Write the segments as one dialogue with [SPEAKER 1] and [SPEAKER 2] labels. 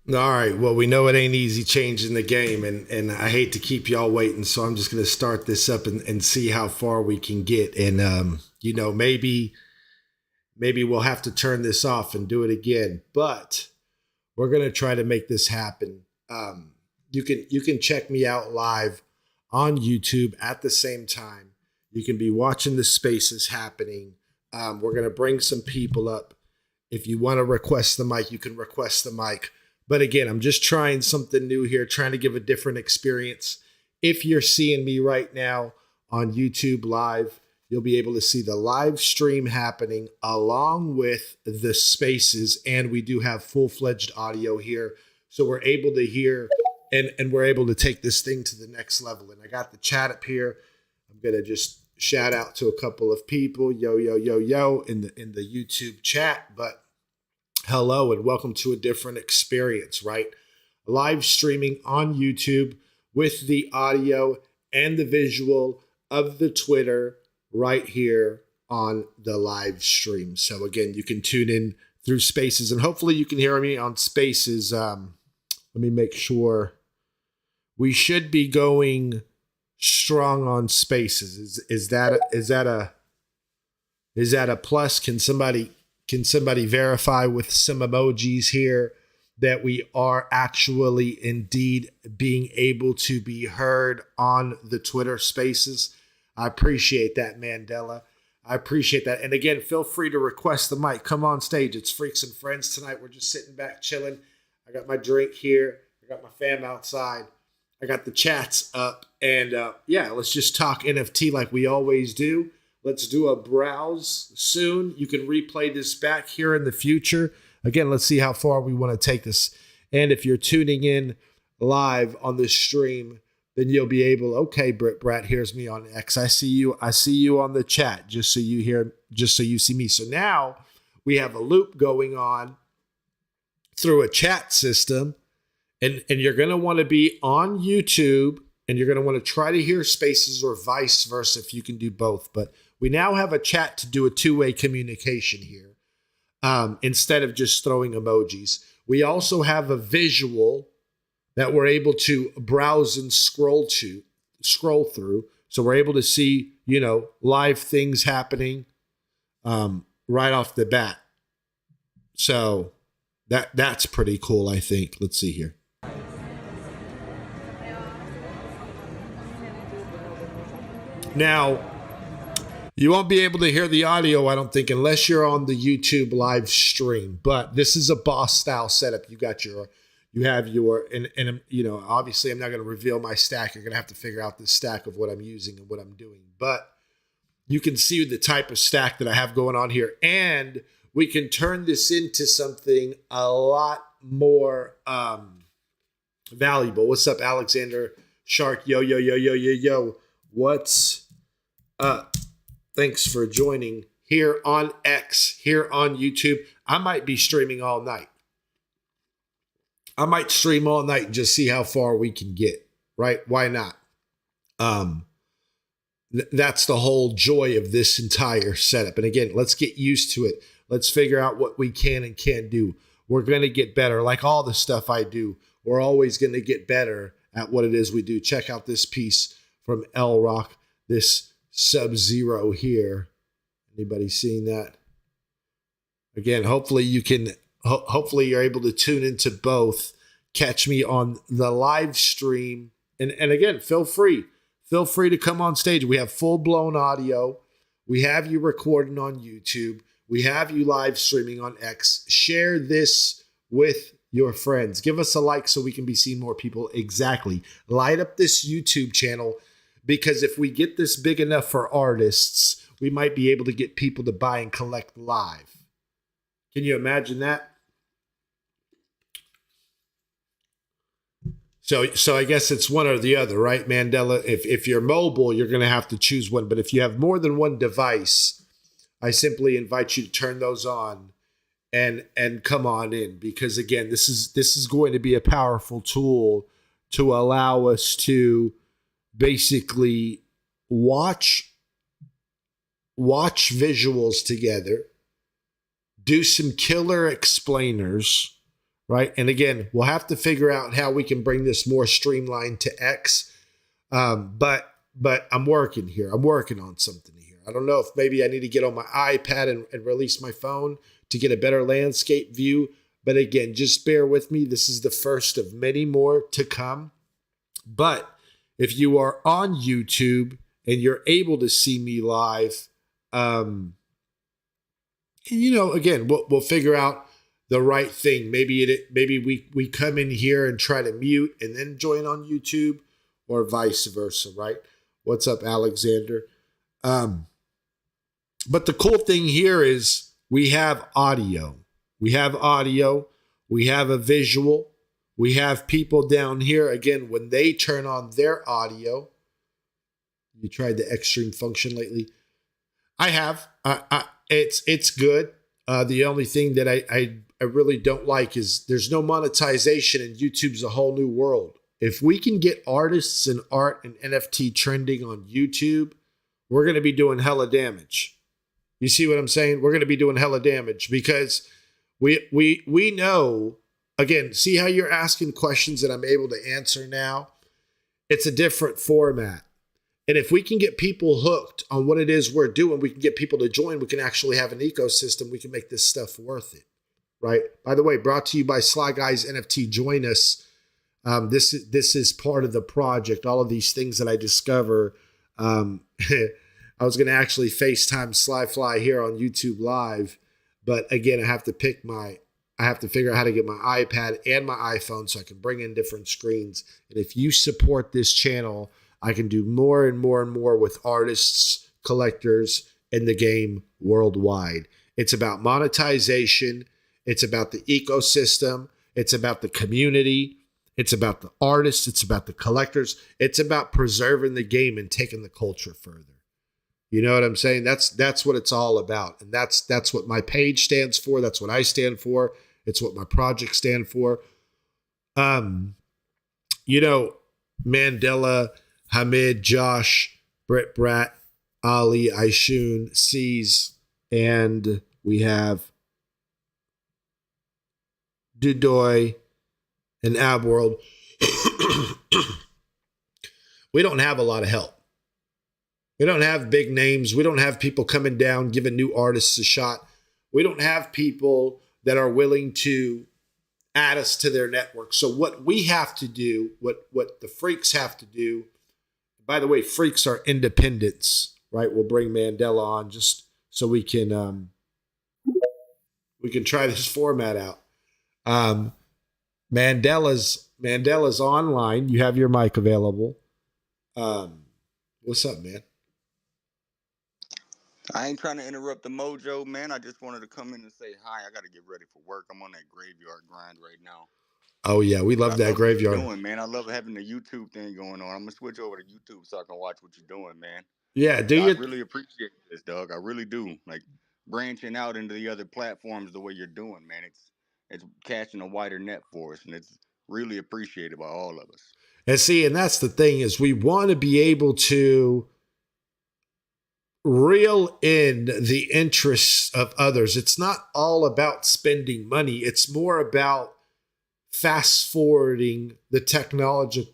[SPEAKER 1] All right. Well, we know it ain't easy changing the game, and I hate to keep y'all waiting, so I'm just going to start this up and see how far we can get. And maybe we'll have to turn this off and do it again, but we're going to try to make this happen. You can check me out live on YouTube at the same time. You can be watching the spaces happening. We're going to bring some people up. If you want to request the mic, you can request the mic. But again, I'm just trying something new here, trying to give a different experience. If you're seeing me right now on YouTube live, you'll be able to see the live stream happening along with the spaces. And we do have full-fledged audio here. So we're able to hear and we're able to take this thing to the next level. And I got the chat up here. I'm going to just shout out to a couple of people. Yo, yo, yo, yo in the YouTube chat. But hello and welcome to a different experience, right? Live streaming on YouTube with the audio and the visual of the Twitter right here on the live stream. So again, you can tune in through Spaces and hopefully you can hear me on Spaces. Let me make sure. We should be going strong on Spaces. Is that a plus? Can somebody verify with some emojis here that we are actually indeed being able to be heard on the Twitter Spaces? I appreciate that, Mandela. I appreciate that. And again, feel free to request the mic. Come on stage. It's Freaks and Friends tonight. We're just sitting back, chilling. I got my drink here. I got my fam outside. I got the chats up. And yeah, let's just talk NFT like we always do. Let's do a browse soon. You can replay this back here in the future. Again, let's see how far we want to take this. And if you're tuning in live on the stream, then you'll be able, okay, Brat hears me on X. I see you on the chat, just so you see me. So now we have a loop going on through a chat system. And you're going to want to be on YouTube and you're going to want to try to hear Spaces or vice versa if you can do both. But we now have a chat to do a two-way communication here instead of just throwing emojis. We also have a visual that we're able to browse and scroll through. So we're able to see, live things happening right off the bat. So That's pretty cool, I think. Let's see here. Now, you won't be able to hear the audio, I don't think, unless you're on the YouTube live stream. But this is a boss style setup. You have your, and you know, obviously I'm not going to reveal my stack. You're going to have to figure out the stack of what I'm using and what I'm doing. But you can see the type of stack that I have going on here. And we can turn this into something a lot more valuable. What's up, Alexander Shark? Yo, yo, yo, yo, yo, yo. What's up? Thanks for joining here on X, here on YouTube. I might be streaming all night. I might stream all night and just see how far we can get, right? Why not? That's the whole joy of this entire setup. And again, let's get used to it. Let's figure out what we can and can't do. We're going to get better. Like all the stuff I do, we're always going to get better at what it is we do. Check out this piece from L Rock, this Sub-Zero here. Anybody seeing that? Again, hopefully you can, hopefully you're able to tune into both. Catch me on the live stream. And again, feel free to come on stage. We have full blown audio. We have you recording on YouTube. We have you live streaming on X. Share this with your friends. Give us a like so we can be seen more people. Exactly. Light up this YouTube channel, because if we get this big enough for artists, we might be able to get people to buy and collect live. Can you imagine that? So I guess it's one or the other, right, Mandela? If you're mobile, you're going to have to choose one. But if you have more than one device, I simply invite you to turn those on and come on in, because again, this is going to be a powerful tool to allow us to basically watch visuals together, do some killer explainers. Right. And again, we'll have to figure out how we can bring this more streamlined to X. But I'm working here. I'm working on something here. I don't know if maybe I need to get on my iPad and release my phone to get a better landscape view. But again, just bear with me. This is the first of many more to come. But if you are on YouTube and you're able to see me live, you know, again, we'll figure out the right thing. Maybe we come in here and try to mute and then join on YouTube, or vice versa, right? What's up, Alexander? But the cool thing here is we have audio. We have audio. We have a visual. We have people down here. Again, when they turn on their audio, you tried the Xstream function lately? I have. It's good. The only thing that I really don't like is there's no monetization, and YouTube's a whole new world. If we can get artists and art and NFT trending on YouTube, we're going to be doing hella damage. You see what I'm saying? We're going to be doing hella damage, because we know, again, see how you're asking questions that I'm able to answer now? It's a different format. And if we can get people hooked on what it is we're doing, we can get people to join, we can actually have an ecosystem. We can make this stuff worth it. Right. By the way, brought to you by Sly Guys NFT. Join us. This is part of the project. All of these things that I discover. I was going to actually FaceTime Sly Fly here on YouTube Live, but again, I have to figure out how to get my iPad and my iPhone so I can bring in different screens. And if you support this channel, I can do more and more and more with artists, collectors in the game worldwide. It's about monetization. It's about the ecosystem. It's about the community. It's about the artists. It's about the collectors. It's about preserving the game and taking the culture further. You know what I'm saying? That's what it's all about. And that's what my page stands for. That's what I stand for. It's what my projects stand for. You know, Mandela, Hamid, Josh, Britt Brat, Ali, Aishun, C's, and we have Dudoy and Abworld. We don't have a lot of help. We don't have big names. We don't have people coming down, giving new artists a shot. We don't have people that are willing to add us to their network. So what we have to do, what the freaks have to do, by the way, freaks are independents, right? We'll bring Mandela on just so we can try this format out. Mandela's online. You have your mic available. What's up, man?
[SPEAKER 2] I ain't trying to interrupt the mojo, man. I just wanted to come in and say hi. I got to get ready for work. I'm on that graveyard grind right now.
[SPEAKER 1] Oh yeah, we
[SPEAKER 2] But
[SPEAKER 1] love
[SPEAKER 2] I
[SPEAKER 1] that
[SPEAKER 2] love what you're
[SPEAKER 1] graveyard.
[SPEAKER 2] doing, man. I love having the YouTube thing going on. I'm gonna switch over to YouTube so I can watch what you're doing, man.
[SPEAKER 1] Yeah, do
[SPEAKER 2] I
[SPEAKER 1] you?
[SPEAKER 2] really appreciate this, Doug. I really do. Like branching out into the other platforms the way you're doing, man. It's catching a wider net for us, and it's really appreciated by all of us.
[SPEAKER 1] And see, and that's the thing is we want to be able to reel in the interests of others. It's not all about spending money. It's more about fast forwarding the technology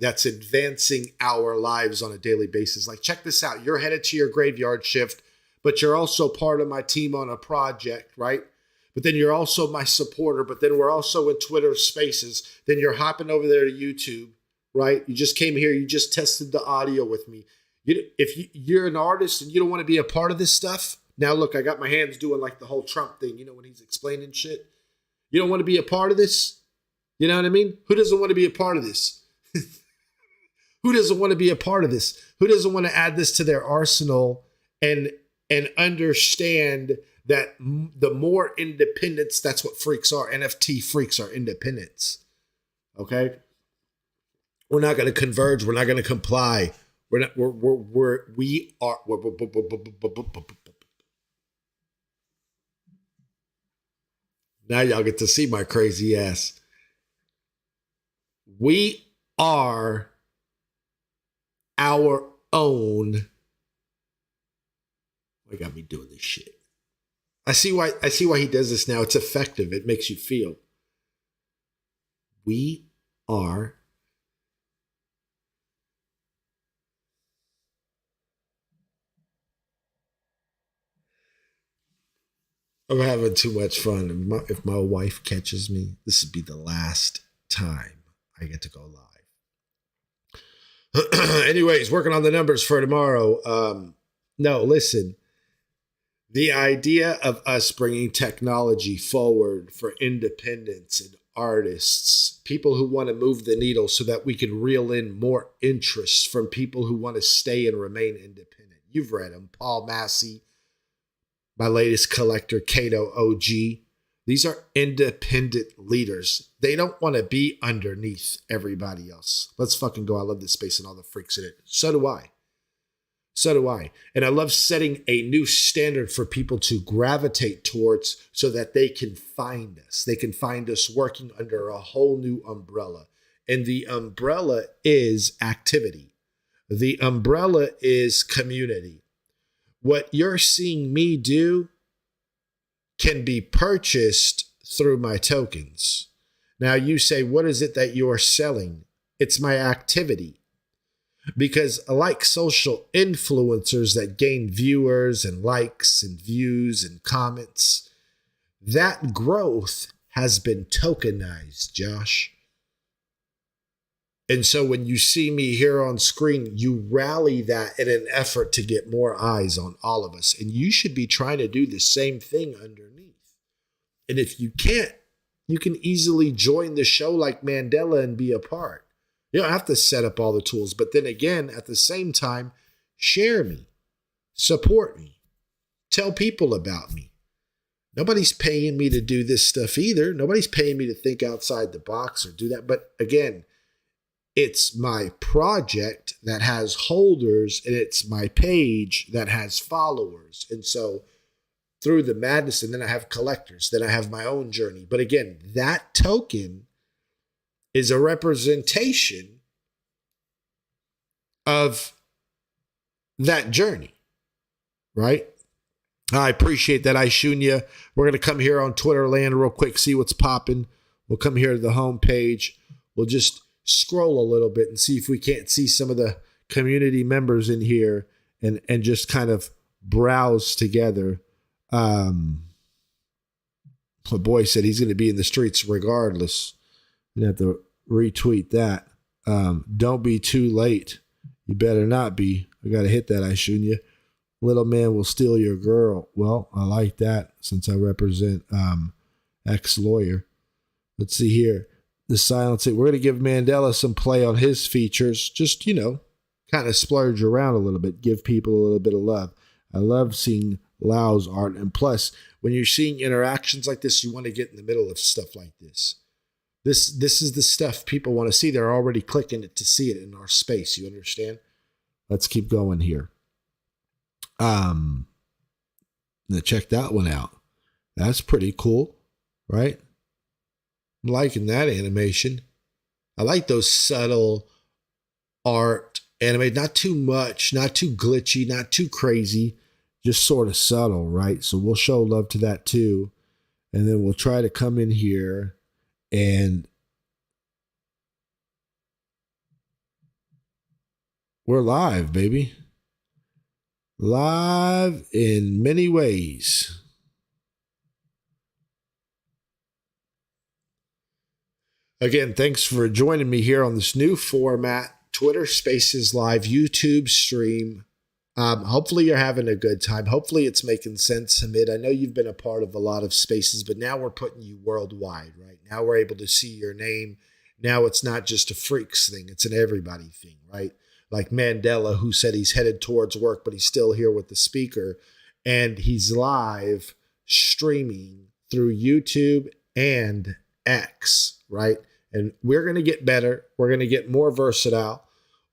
[SPEAKER 1] that's advancing our lives on a daily basis. Like, check this out. You're headed to your graveyard shift, but you're also part of my team on a project, right? But then you're also my supporter, but then we're also in Twitter spaces. Then you're hopping over there to YouTube, right? You just came here, you just tested the audio with me. If you're an artist and you don't want to be a part of this stuff, now look, I got my hands doing like the whole Trump thing, when he's explaining shit. You don't want to be a part of this? You know what I mean? Who doesn't want to be a part of this? Who doesn't want to be a part of this? Who doesn't want to add this to their arsenal and understand that the more independence, that's what freaks are. NFT freaks are independents. Okay? We're not going to converge. We're not going to comply. We are. Now y'all get to see my crazy ass. We are our own. Why got me doing this shit? I see why he does this now. It's effective. It makes you feel. We are I'm having too much fun. If my wife catches me, this would be the last time I get to go live. Anyways, working on the numbers for tomorrow. No, listen. The idea of us bringing technology forward for independence and artists, people who want to move the needle so that we can reel in more interest from people who want to stay and remain independent. You've read them, Paul Massey, my latest collector, Cato OG. These are independent leaders. They don't want to be underneath everybody else. Let's fucking go. I love this space and all the freaks in it. So do I. And I love setting a new standard for people to gravitate towards so that they can find us. They can find us working under a whole new umbrella. And the umbrella is activity. The umbrella is community. What you're seeing me do can be purchased through my tokens. Now you say, what is it that you're selling? It's my activity. Because like social influencers that gain viewers and likes and views and comments, that growth has been tokenized, Josh. And so when you see me here on screen, you rally that in an effort to get more eyes on all of us. And you should be trying to do the same thing underneath. And if you can't, you can easily join the show like Mandela and be a part. You don't have to set up all the tools. But then again, at the same time, share me, support me, tell people about me. Nobody's paying me to do this stuff either. Nobody's paying me to think outside the box or do that. But again, it's my project that has holders and it's my page that has followers. And so through the madness, and then I have collectors, then I have my own journey. But again, that token is a representation of that journey, right? I appreciate that, Ishunya. We're going to come here on Twitter land real quick, see what's popping. We'll come here to the homepage. We'll just scroll a little bit and see if we can't see some of the community members in here and just kind of browse together. My boy said he's going to be in the streets regardless. You have to retweet that. Don't be too late. You better not be. I got to hit that, I shouldn't you. Little man will steal your girl. Well, I like that since I represent ex-lawyer. Let's see here. The silencing. We're going to give Mandela some play on his features. Just, kind of splurge around a little bit. Give people a little bit of love. I love seeing Lau's art. And plus, when you're seeing interactions like this, you want to get in the middle of stuff like this. This is the stuff people want to see. They're already clicking it to see it in our space. You understand? Let's keep going here. Now check that one out. That's pretty cool, right? I'm liking that animation. I like those subtle art animated, not too much, not too glitchy, not too crazy, just sort of subtle, right? So we'll show love to that too. And then we'll try to come in here and we're live, baby. Live in many ways. Again, thanks for joining me here on this new format, Twitter Spaces Live YouTube stream. Hopefully you're having a good time. Hopefully it's making sense, Hamid. I know you've been a part of a lot of spaces, but now we're putting you worldwide, right? Now we're able to see your name. Now it's not just a freaks thing. It's an everybody thing, right? Like Mandela, who said he's headed towards work, but he's still here with the speaker. And he's live streaming through YouTube and X, right? And we're going to get better. We're going to get more versatile.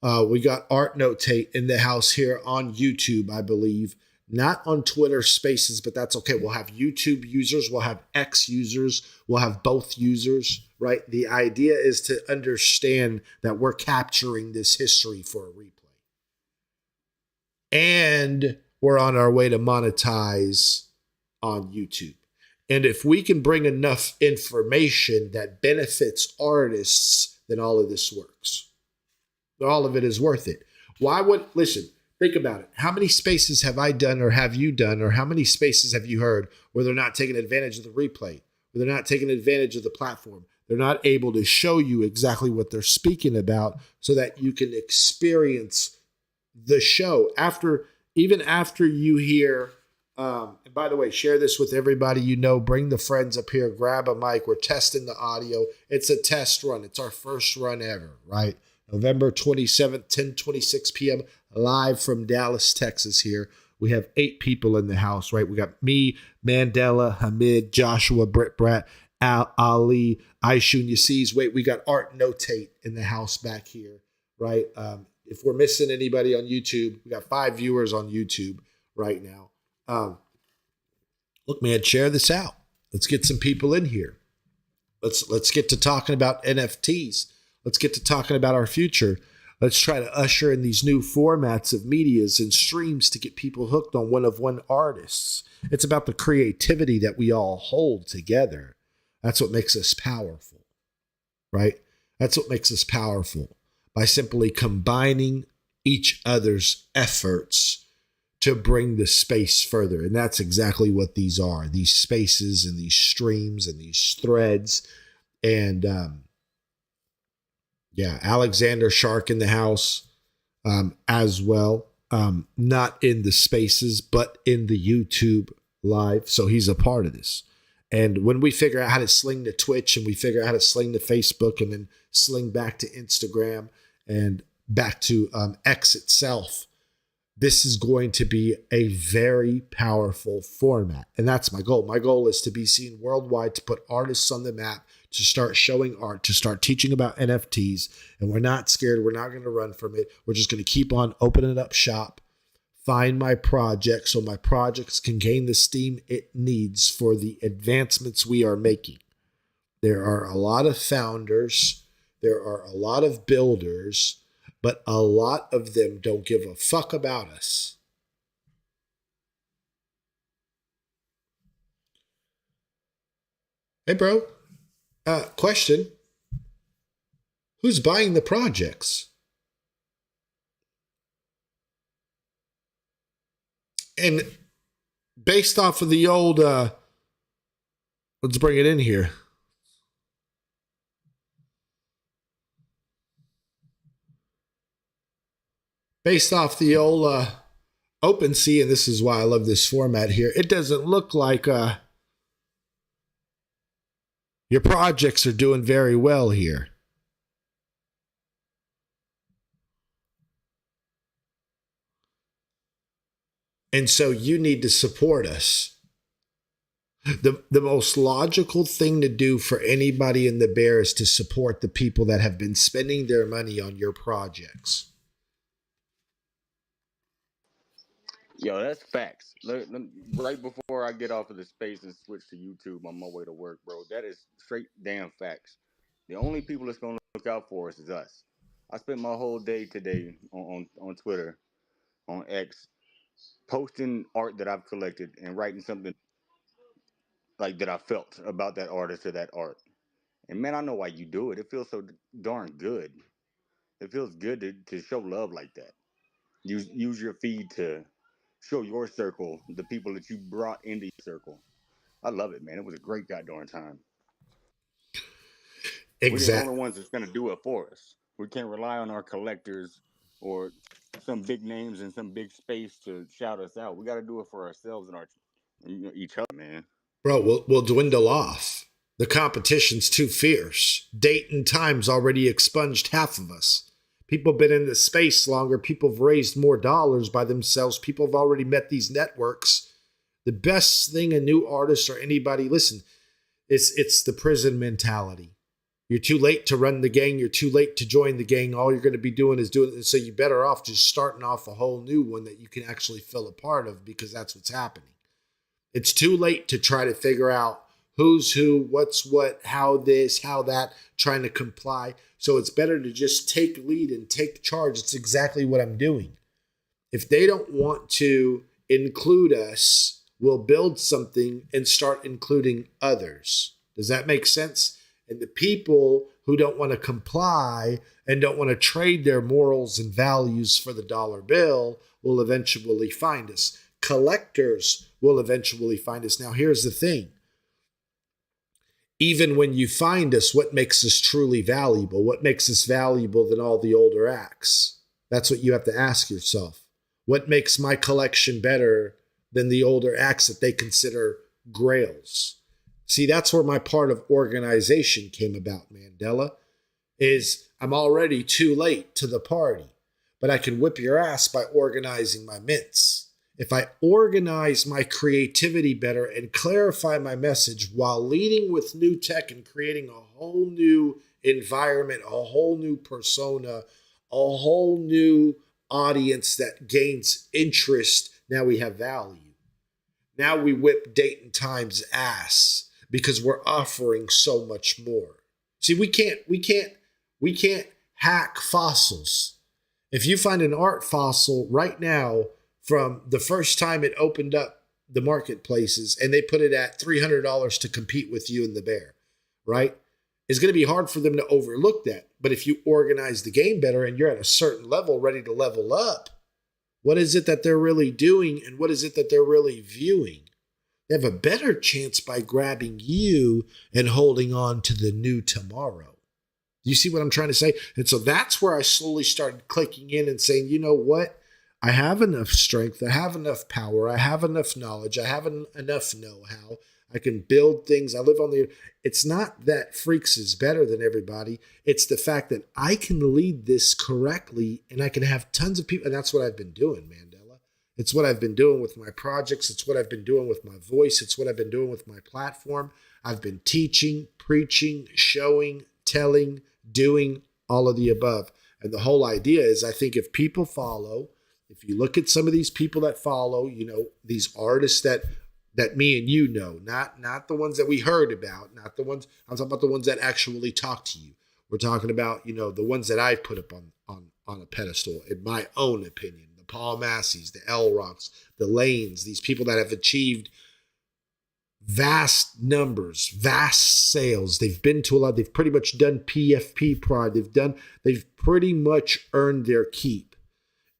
[SPEAKER 1] We got Art Notate in the house here on YouTube, I believe. Not on Twitter Spaces, but that's okay. We'll have YouTube users. We'll have X users. We'll have both users, right? The idea is to understand that we're capturing this history for a replay. And we're on our way to monetize on YouTube. And if we can bring enough information that benefits artists, then all of this works. All of it is worth it. Listen, think about it. How many spaces have I done or have you done, or how many spaces have you heard where they're not taking advantage of the replay, where they're not taking advantage of the platform? They're not able to show you exactly what they're speaking about so that you can experience the show even after you hear. And by the way, share this with everybody you know. Bring the friends up here. Grab a mic. We're testing the audio. It's a test run. It's our first run ever, right? November 27th, 10:26 p.m. live from Dallas, Texas here. We have 8 people in the house, right? We got me, Mandela, Hamid, Joshua, Britt Brat, Ali, Aishun Yassiz. Wait, we got Art Notate in the house back here, right? If we're missing anybody on YouTube, we got 5 viewers on YouTube right now. Look, man, share this out. Let's get some people in here. Let's get to talking about NFTs. Let's get to talking about our future. Let's try to usher in these new formats of medias and streams to get people hooked on one-of-one artists. It's about the creativity that we all hold together. That's what makes us powerful, right? That's what makes us powerful, by simply combining each other's efforts to bring the space further. And that's exactly what these are, these spaces and these streams and these threads. And Alexander Shark in the house as well. Not in the spaces, but in the YouTube live. So he's a part of this. And when we figure out how to sling to Twitch and we figure out how to sling to Facebook and then sling back to Instagram and back to X itself, this is going to be a very powerful format. And that's my goal. My goal is to be seen worldwide, to put artists on the map, to start showing art, to start teaching about NFTs. And we're not scared. We're not going to run from it. We're just going to keep on opening up shop, find my project so my projects can gain the steam it needs for the advancements we are making. There are a lot of founders. There are a lot of builders, but a lot of them don't give a fuck about us. Hey, bro. Question. Who's buying the projects? And based off of the old Let's bring it in here. Based off the old OpenSea, and this is why I love this format here, it doesn't look like your projects are doing very well here. And so you need to support us. The most logical thing to do for anybody in the bear is to support the people that have been spending their money on your projects.
[SPEAKER 2] Yo, that's facts. Right before I get off of the space and switch to YouTube on my way to work, bro, that is straight damn facts. The only people that's gonna look out for us is us. I spent my whole day today on Twitter, on X, posting art that I've collected and writing something like that I felt about that artist or that art. And man, I know why you do it. It feels so darn good. It feels good to show love like that. Use your feed to show your circle, the people that you brought into your circle. I love it, man. It was a great goddamn time. We're the only ones that's gonna do it for us. We can't rely on our collectors or some big names in some big space to shout us out. We got to do it for ourselves and each other, man.
[SPEAKER 1] Bro, we'll dwindle off. The competition's too fierce. Date and time's already expunged half of us. People have been in the space longer. People have raised more dollars by themselves. People have already met these networks. The best thing a new artist or anybody, listen, it's the prison mentality. You're too late to run the gang. You're too late to join the gang. All you're going to be doing is doing it. So you're better off just starting off a whole new one that you can actually feel a part of, because that's what's happening. It's too late to try to figure out who's who, what's what, how this, how that, trying to comply. So it's better to just take lead and take charge. It's exactly what I'm doing. If they don't want to include us, we'll build something and start including others. Does that make sense? And the people who don't want to comply and don't want to trade their morals and values for the dollar bill will eventually find us. Collectors will eventually find us. Now, here's the thing. Even when you find us, what makes us truly valuable? What makes us valuable than all the older acts? That's what you have to ask yourself. What makes my collection better than the older acts that they consider grails? See, that's where my part of organization came about, Mandela, is I'm already too late to the party, but I can whip your ass by organizing my mints. If I organize my creativity better and clarify my message while leading with new tech and creating a whole new environment, a whole new persona, a whole new audience that gains interest, now we have value. Now we whip Date and Time's ass because we're offering so much more. See, we can't hack fossils. If you find an art fossil right now from the first time it opened up the marketplaces and they put it at $300 to compete with you in the bear, right? It's going to be hard for them to overlook that. But if you organize the game better and you're at a certain level, ready to level up, what is it that they're really doing and what is it that they're really viewing? They have a better chance by grabbing you and holding on to the new tomorrow. You see what I'm trying to say? And so that's where I slowly started clicking in and saying, you know what? I have enough strength. I have enough power. I have enough knowledge. I have enough know-how. I can build things. I live on the... It's not that Freaks is better than everybody. It's the fact that I can lead this correctly and I can have tons of people. And that's what I've been doing, Mandela. It's what I've been doing with my projects. It's what I've been doing with my voice. It's what I've been doing with my platform. I've been teaching, preaching, showing, telling, doing all of the above. And the whole idea is, I think if people follow, if you look at some of these people that follow, you know, these artists that me and you know, not the ones that we heard about, not the ones, I'm talking about the ones that actually talk to you. We're talking about, you know, the ones that I've put up on a pedestal, in my own opinion, the Paul Masseys, the L Rocks, the Lanes, these people that have achieved vast numbers, vast sales. They've been to a lot. They've pretty much done PFP Pride. They've pretty much earned their keep.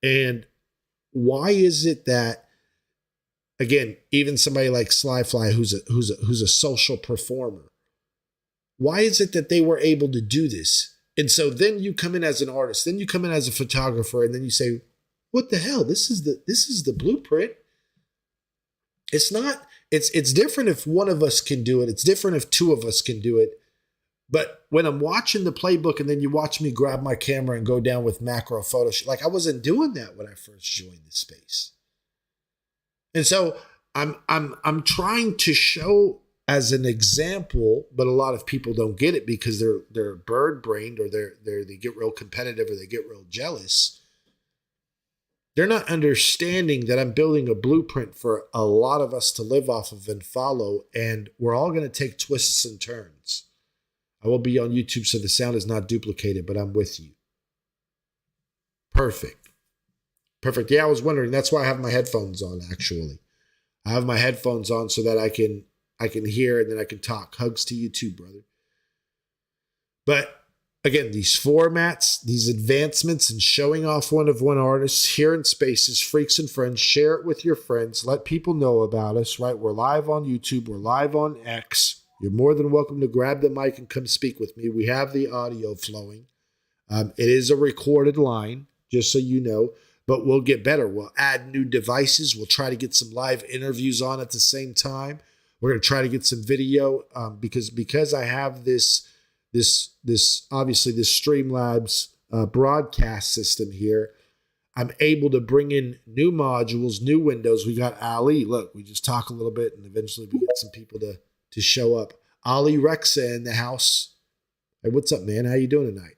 [SPEAKER 1] And why is it that Again, even somebody like Slyfly, who's a social performer, why is it that they were able to do this? And so then you come in as an artist, then you come in as a photographer, and then you say, "What the hell? This is the blueprint." It's not. It's different if one of us can do it. It's different if two of us can do it. But when I'm watching the playbook, and then you watch me grab my camera and go down with macro Photoshop, like I wasn't doing that when I first joined the space. And so I'm trying to show as an example, but a lot of people don't get it because they're bird brained, or they get real competitive, or they get real jealous. They're not understanding that I'm building a blueprint for a lot of us to live off of and follow, and we're all going to take twists and turns. I will be on YouTube, so the sound is not duplicated, but I'm with you. Perfect. Perfect. Yeah, I was wondering. That's why I have my headphones on, actually. I have my headphones on so that I can hear, and then I can talk. Hugs to you too, brother. But again, these formats, these advancements, and showing off one of one artists here in Spaces, Freaks and Friends, share it with your friends. Let people know about us, right? We're live on YouTube. We're live on X. You're more than welcome to grab the mic and come speak with me. We have the audio flowing. It is a recorded line, just so you know, but we'll get better. We'll add new devices. We'll try to get some live interviews on at the same time. We're going to try to get some video because I have this obviously this Streamlabs broadcast system here. I'm able to bring in new modules, new windows. We got Ali. Look, we just talk a little bit, and eventually we get some people to show up. Ali Rexa in the house. Hey, what's up, man? How you doing tonight?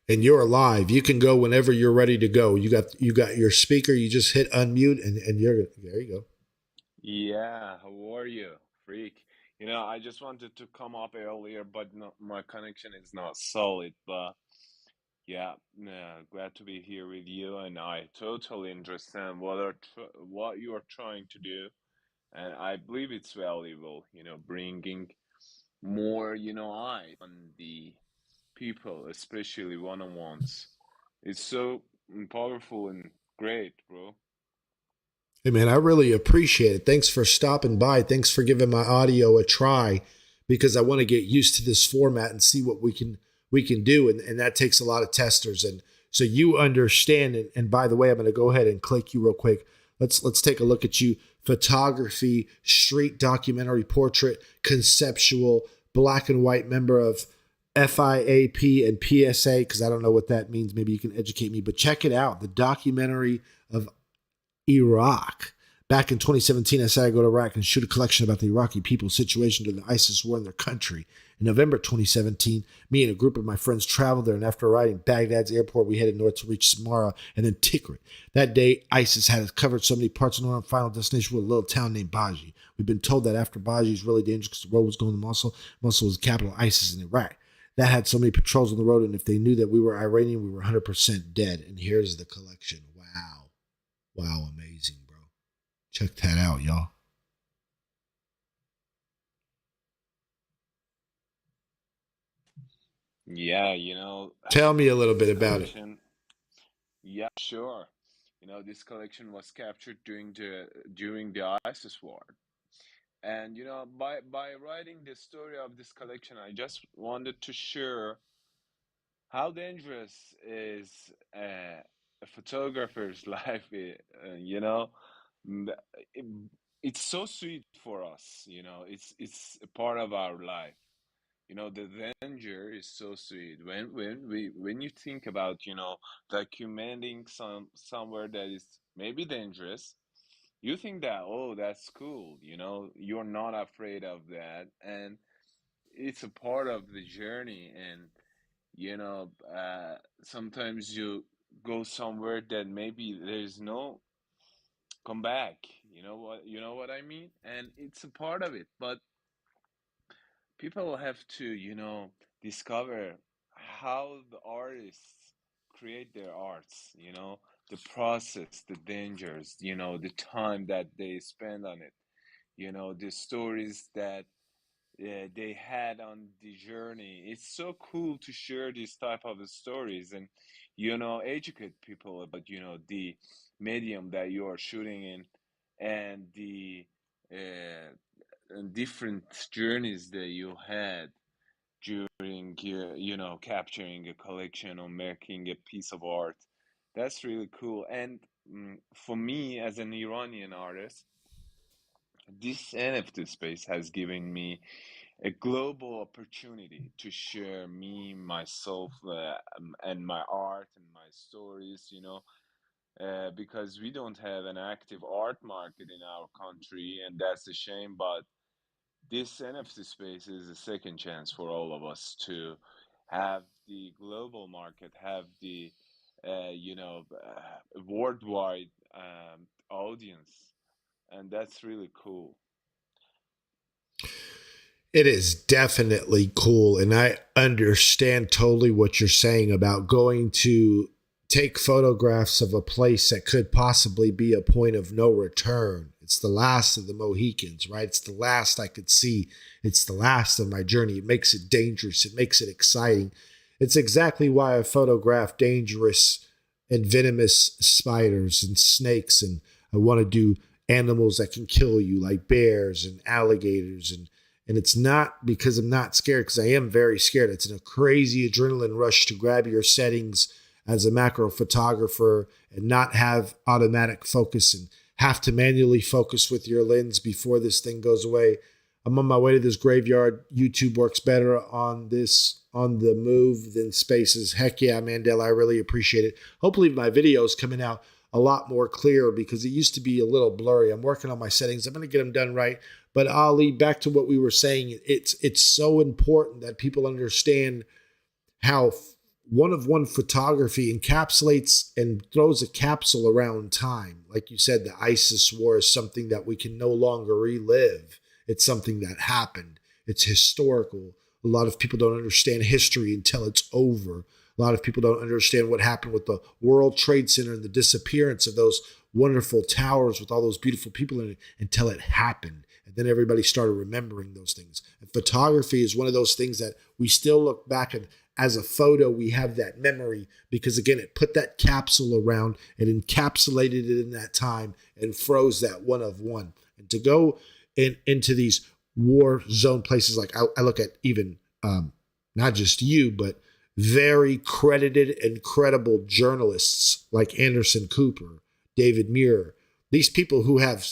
[SPEAKER 1] And you're live. You can go whenever you're ready to go. You got your speaker. You just hit unmute, and you're there. You go.
[SPEAKER 3] Yeah, how are you, freak? I just wanted to come up earlier, but no, my connection is not solid. But yeah, glad to be here with you, and I totally understand what you are trying to do, and I believe it's valuable. Bringing more, eyes on the people, especially one-on-ones. It's so powerful and great, bro.
[SPEAKER 1] Hey man, I really appreciate it. Thanks for stopping by. Thanks for giving my audio a try, because I want to get used to this format and see what we can do, and that takes a lot of testers. And so you understand. And by the way, I'm going to go ahead and click you real quick. Let's take a look at you. Photography, street documentary, portrait, conceptual, black and white, member of FIAP and PSA, because I don't know what that means. Maybe you can educate me, but check it out. The documentary of Iraq. Back in 2017, I said I'd go to Iraq and shoot a collection about the Iraqi people's situation during the ISIS war in their country. In November 2017, me and a group of my friends traveled there, and after arriving at Baghdad's airport, we headed north to reach Samarra and then Tikrit. That day, ISIS had covered so many parts of our final destination was a little town named Baji. We've been told that after Baji is really dangerous because the road was going to Mosul. Mosul was the capital of ISIS in Iraq. That had so many patrols on the road, and if they knew that we were Iranian, we were 100% dead. And here's the collection. Wow. Wow, amazing, bro. Check that out, y'all.
[SPEAKER 3] Yeah,
[SPEAKER 1] Tell me a little bit
[SPEAKER 3] this
[SPEAKER 1] about it.
[SPEAKER 3] collection. Yeah, sure. This collection was captured during the ISIS war. And by writing the story of this collection, I just wanted to share how dangerous is a photographer's life. Mm, it, it's so sweet for us. It's a part of our life. The danger is so sweet when you think about documenting somewhere that is maybe dangerous. You think that, oh, that's cool. You're not afraid of that, and it's a part of the journey. And sometimes you go somewhere that maybe there's no come back. You know what I mean? And it's a part of it. But people have to discover how the artists create their arts, the process, the dangers, the time that they spend on it, the stories that they had on the journey. It's so cool to share these type of stories and educate people about the medium that you are shooting in and the uh, and different journeys that you had during capturing a collection or making a piece of art. That's really cool. And for me as an Iranian artist, this NFT space has given me a global opportunity to share me, myself, and my art and my stories, because we don't have an active art market in our country, and that's a shame. But this NFT space is a second chance for all of us to have the global market, have the worldwide audience, and that's really cool.
[SPEAKER 1] It is definitely cool. And I understand totally what you're saying about going to take photographs of a place that could possibly be a point of no return. It's the last of the Mohicans, right? It's the last I could see. It's the last of my journey. It makes it dangerous. It makes it exciting. It's exactly why I photograph dangerous and venomous spiders and snakes. And I want to do animals that can kill you, like bears and alligators. And it's not because I'm not scared, because I am very scared. It's a crazy adrenaline rush to grab your settings as a macro photographer and not have automatic focus and have to manually focus with your lens before this thing goes away. I'm on my way to this graveyard. YouTube works better on the move than Spaces. Heck yeah, Mandela, I really appreciate it. Hopefully my video is coming out a lot more clear because it used to be a little blurry. I'm working on my settings. I'm going to get them done right. But Ali, back to what we were saying, it's so important that people understand how one of one photography encapsulates and throws a capsule around time. Like you said, the ISIS war is something that we can no longer relive. It's something that happened. It's historical. A lot of people don't understand history until it's over. A lot of people don't understand what happened with the World Trade Center and the disappearance of those wonderful towers with all those beautiful people in it until it happened. And then everybody started remembering those things. And photography is one of those things that we still look back and as a photo, we have that memory because, again, it put that capsule around and encapsulated it in that time and froze that one of one. And to go into these war zone places, like I look at even not just you, but very credited and credible journalists like Anderson Cooper, David Muir, these people who have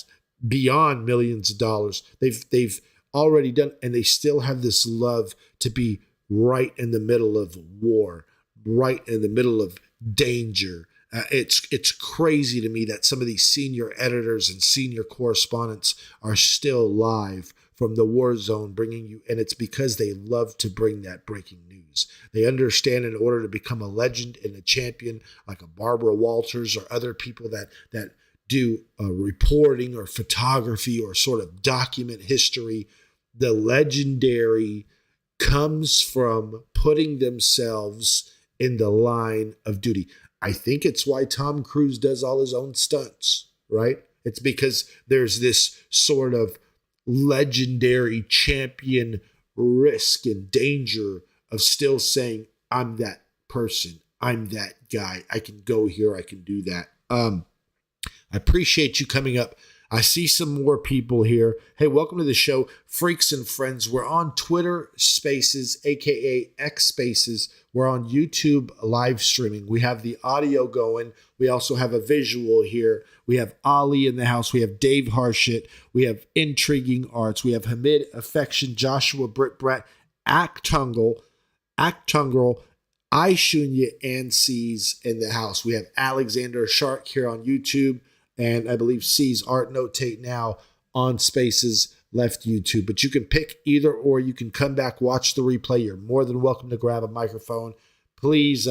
[SPEAKER 1] beyond millions of dollars, they've already done, and they still have this love to be right in the middle of war, right in the middle of danger. It's crazy to me that some of these senior editors and senior correspondents are still live from the war zone bringing you, and it's because they love to bring that breaking news. They understand in order to become a legend and a champion like a Barbara Walters or other people that do reporting or photography or sort of document history, the legendary comes from putting themselves in the line of duty. I think it's why Tom Cruise does all his own stunts, right? It's because there's this sort of legendary champion risk and danger of still saying, I'm that person. I'm that guy. I can go here. I can do that. I appreciate you coming up. I see some more people here. Hey, welcome to the show, Freaks and Friends. We're on Twitter Spaces, aka X Spaces. We're on YouTube live streaming. We have the audio going. We also have a visual here. We have Ali in the house. We have Dave Harshit. We have Intriguing Arts. We have Hamid Affection, Joshua Britt Brat, Actungle, I Shunya, and C's in the house. We have Alexander Shark here on YouTube. And I believe C's Art Notate now on Spaces left YouTube. But you can pick either, or you can come back, watch the replay. You're more than welcome to grab a microphone. Please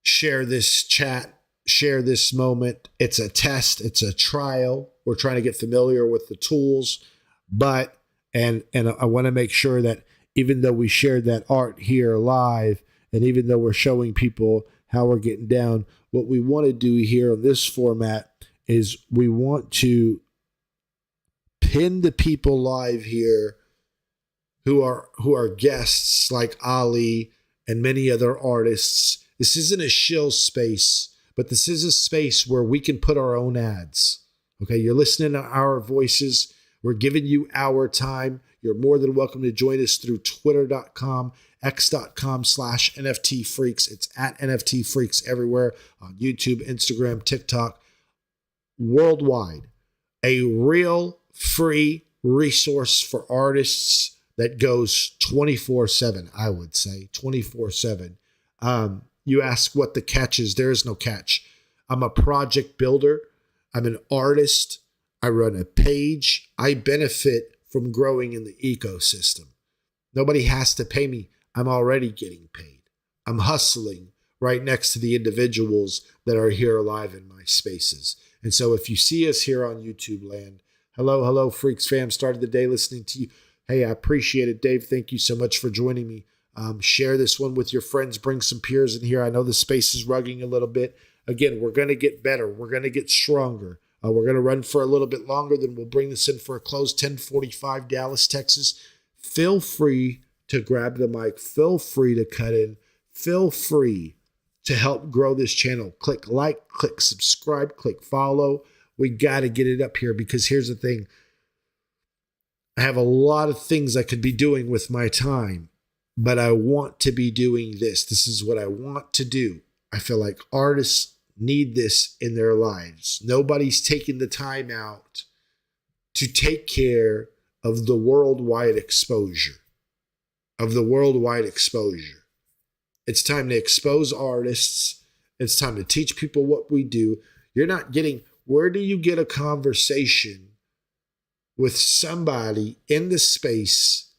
[SPEAKER 1] share this chat, share this moment. It's a test. It's a trial. We're trying to get familiar with the tools. But, and I want to make sure that even though we shared that art here live, and even though we're showing people how we're getting down, what we want to do here on this format is we want to pin the people live here who are guests like Ali and many other artists. This isn't a shill space, but this is a space where we can put our own ads. Okay, you're listening to our voices. We're giving you our time. You're more than welcome to join us through twitter.com, x.com/NFT Freaks. It's at NFT Freaks everywhere on YouTube, Instagram, TikTok, worldwide. A real free resource for artists that goes 24/7, I would say 24/7. You ask what the catch is. There is no catch. I'm a project builder. I'm an artist. I run a page. I benefit from growing in the ecosystem. Nobody has to pay me. I'm already getting paid. I'm hustling right next to the individuals that are here live in my spaces. And so if you see us here on YouTube land, hello, Freaks fam, started the day listening to you. Hey, I appreciate it. Dave, thank you so much for joining me. Share this one with your friends. Bring some peers in here. I know the space is rugging a little bit. Again, we're going to get better. We're going to get stronger. We're going to run for a little bit longer, then we'll bring this in for a close. 10:45 Dallas, Texas. Feel free to grab the mic. Feel free to cut in. Feel free to help grow this channel. Click like, click subscribe, click follow. We got to get it up here because here's the thing. I have a lot of things I could be doing with my time, but I want to be doing this. This is what I want to do. I feel like artists need this in their lives. Nobody's taking the time out to take care of the worldwide exposure. It's time to expose artists. It's time to teach people what we do. You're not getting, where do you get a conversation with somebody in the space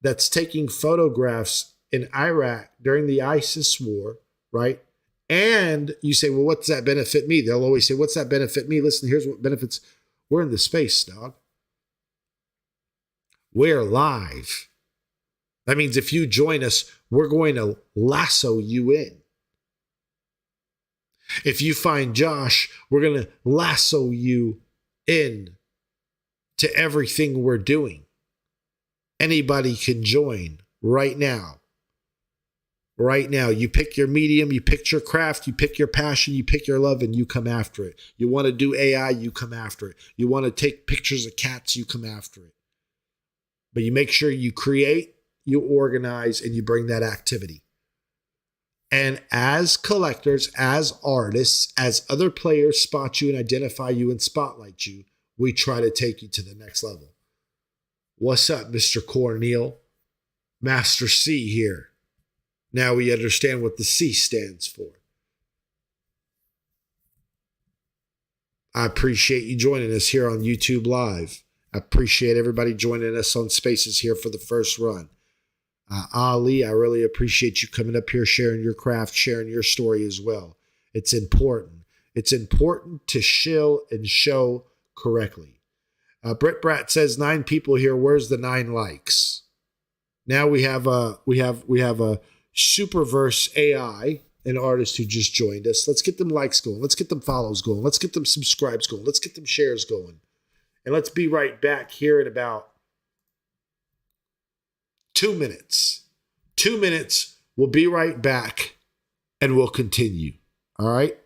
[SPEAKER 1] that's taking photographs in Iraq during the ISIS war, right? And you say, well, what's that benefit me? They'll always say, what's that benefit me? Listen, here's what benefits. We're in the space, dog. We're live. That means if you join us, we're going to lasso you in. If you find Josh, we're going to lasso you in to everything we're doing. Anybody can join right now. Right now, you pick your medium, you pick your craft, you pick your passion, you pick your love, and you come after it. You want to do AI, you come after it. You want to take pictures of cats, you come after it. But you make sure you create, you organize, and you bring that activity. And as collectors, as artists, as other players spot you and identify you and spotlight you, we try to take you to the next level. What's up, Mr. Cornel? Master C here. Now we understand what the C stands for. I appreciate you joining us here on YouTube Live. I appreciate everybody joining us on Spaces here for the first run. Ali, I really appreciate you coming up here, sharing your craft, sharing your story as well. It's important. It's important to shill and show correctly. Britt Brat says 9 people here. Where's the 9 likes? Now we have a Superverse AI, an artist who just joined us. Let's get them likes going. Let's get them follows going. Let's get them subscribes going. Let's get them shares going. And let's be right back here in about 2 minutes. 2 minutes. We'll be right back and we'll continue. All right.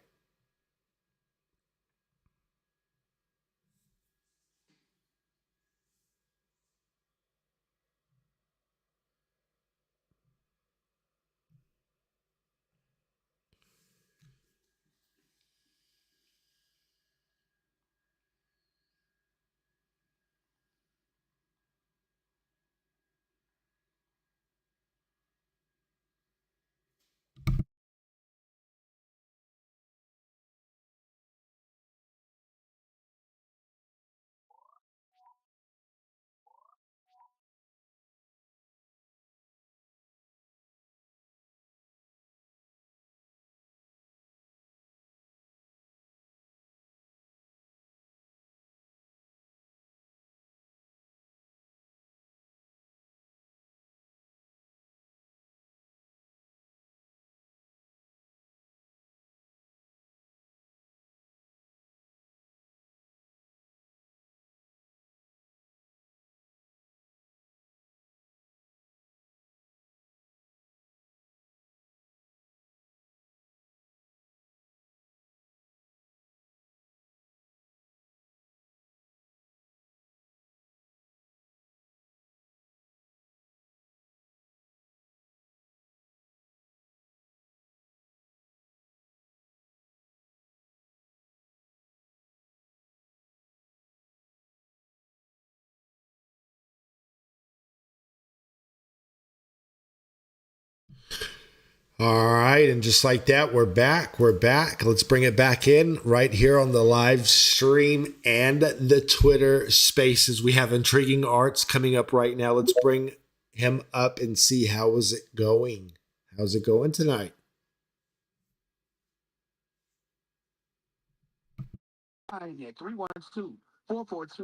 [SPEAKER 1] All right, and just like that, we're back. We're back. Let's bring it back in right here on the live stream and the Twitter Spaces. We have Intriguing Arts coming up right now. Let's bring him up and see how is it going. How's it going tonight?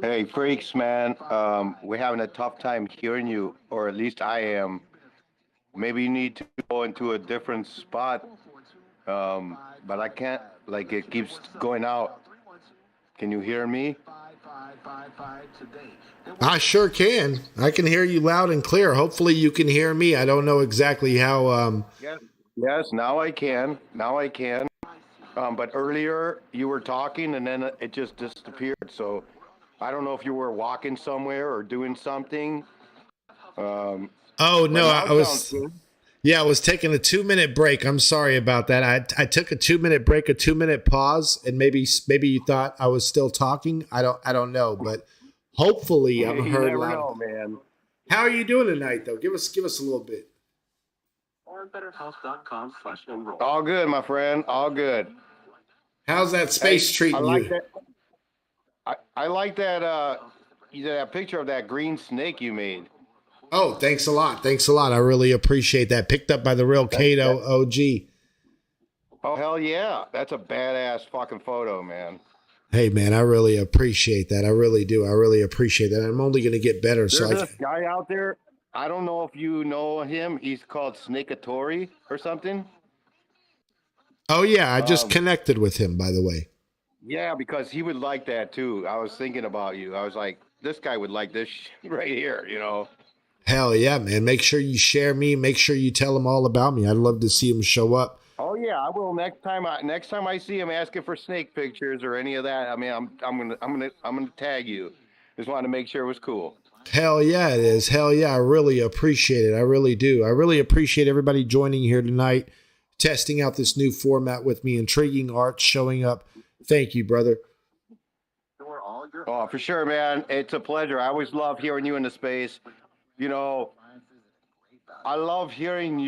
[SPEAKER 4] Hey, freaks, man. We're having a tough time hearing you, or at least I am. Maybe you need to go into a different spot. But I can't, like, it keeps going out. Can you hear me?
[SPEAKER 1] I sure can. I can hear you loud and clear. Hopefully you can hear me. I don't know exactly how.
[SPEAKER 4] Yes, now I can. Now I can. But earlier you were talking and then it just disappeared. So I don't know if you were walking somewhere or doing something.
[SPEAKER 1] Oh
[SPEAKER 4] But
[SPEAKER 1] no,
[SPEAKER 4] now
[SPEAKER 1] I
[SPEAKER 4] it
[SPEAKER 1] was.
[SPEAKER 4] sounds good.
[SPEAKER 1] Yeah, I was taking a 2-minute break. I'm sorry about that. I took a 2-minute break, a 2-minute pause, and maybe you thought I was still talking. I don't know, but hopefully I'm
[SPEAKER 4] You
[SPEAKER 1] heard
[SPEAKER 4] never
[SPEAKER 1] loud.
[SPEAKER 4] know, man.
[SPEAKER 1] How are you doing tonight, though? Give us a little bit.
[SPEAKER 4] All good, my friend. All good.
[SPEAKER 1] How's that space
[SPEAKER 4] Hey, I
[SPEAKER 1] treating
[SPEAKER 4] like
[SPEAKER 1] you?
[SPEAKER 4] that. I like that picture of that green snake you made.
[SPEAKER 1] Oh, thanks a lot. Thanks a lot. I really appreciate that. Picked up by the real Kato OG.
[SPEAKER 4] Oh hell yeah, that's a badass fucking photo, man.
[SPEAKER 1] Hey man, I really appreciate that. I really do. I really appreciate that. I'm only going to get better. So
[SPEAKER 4] There's this guy out there. I don't know if you know him. He's called Snakeatori or something.
[SPEAKER 1] oh yeah, I just
[SPEAKER 4] Um,
[SPEAKER 1] connected with him, by the way.
[SPEAKER 4] yeah, because he would like that too. I was thinking about you. I was like, this guy would like this right here, you know.
[SPEAKER 1] Hell yeah, man. Make sure you share me. Make sure you tell him all about me. I'd love to see him show up.
[SPEAKER 4] Oh yeah, I will next time I see him asking for snake pictures or any of that. I mean, I'm gonna tag you. Just wanted to make sure it was cool.
[SPEAKER 1] Hell yeah, it is. Hell yeah. I really appreciate it. I really do. I really appreciate everybody joining here tonight, testing out this new format with me. Intriguing Arts showing up. Thank you, brother.
[SPEAKER 4] Oh, for sure, man. It's a pleasure. I always love hearing you in the space. You know, I love hearing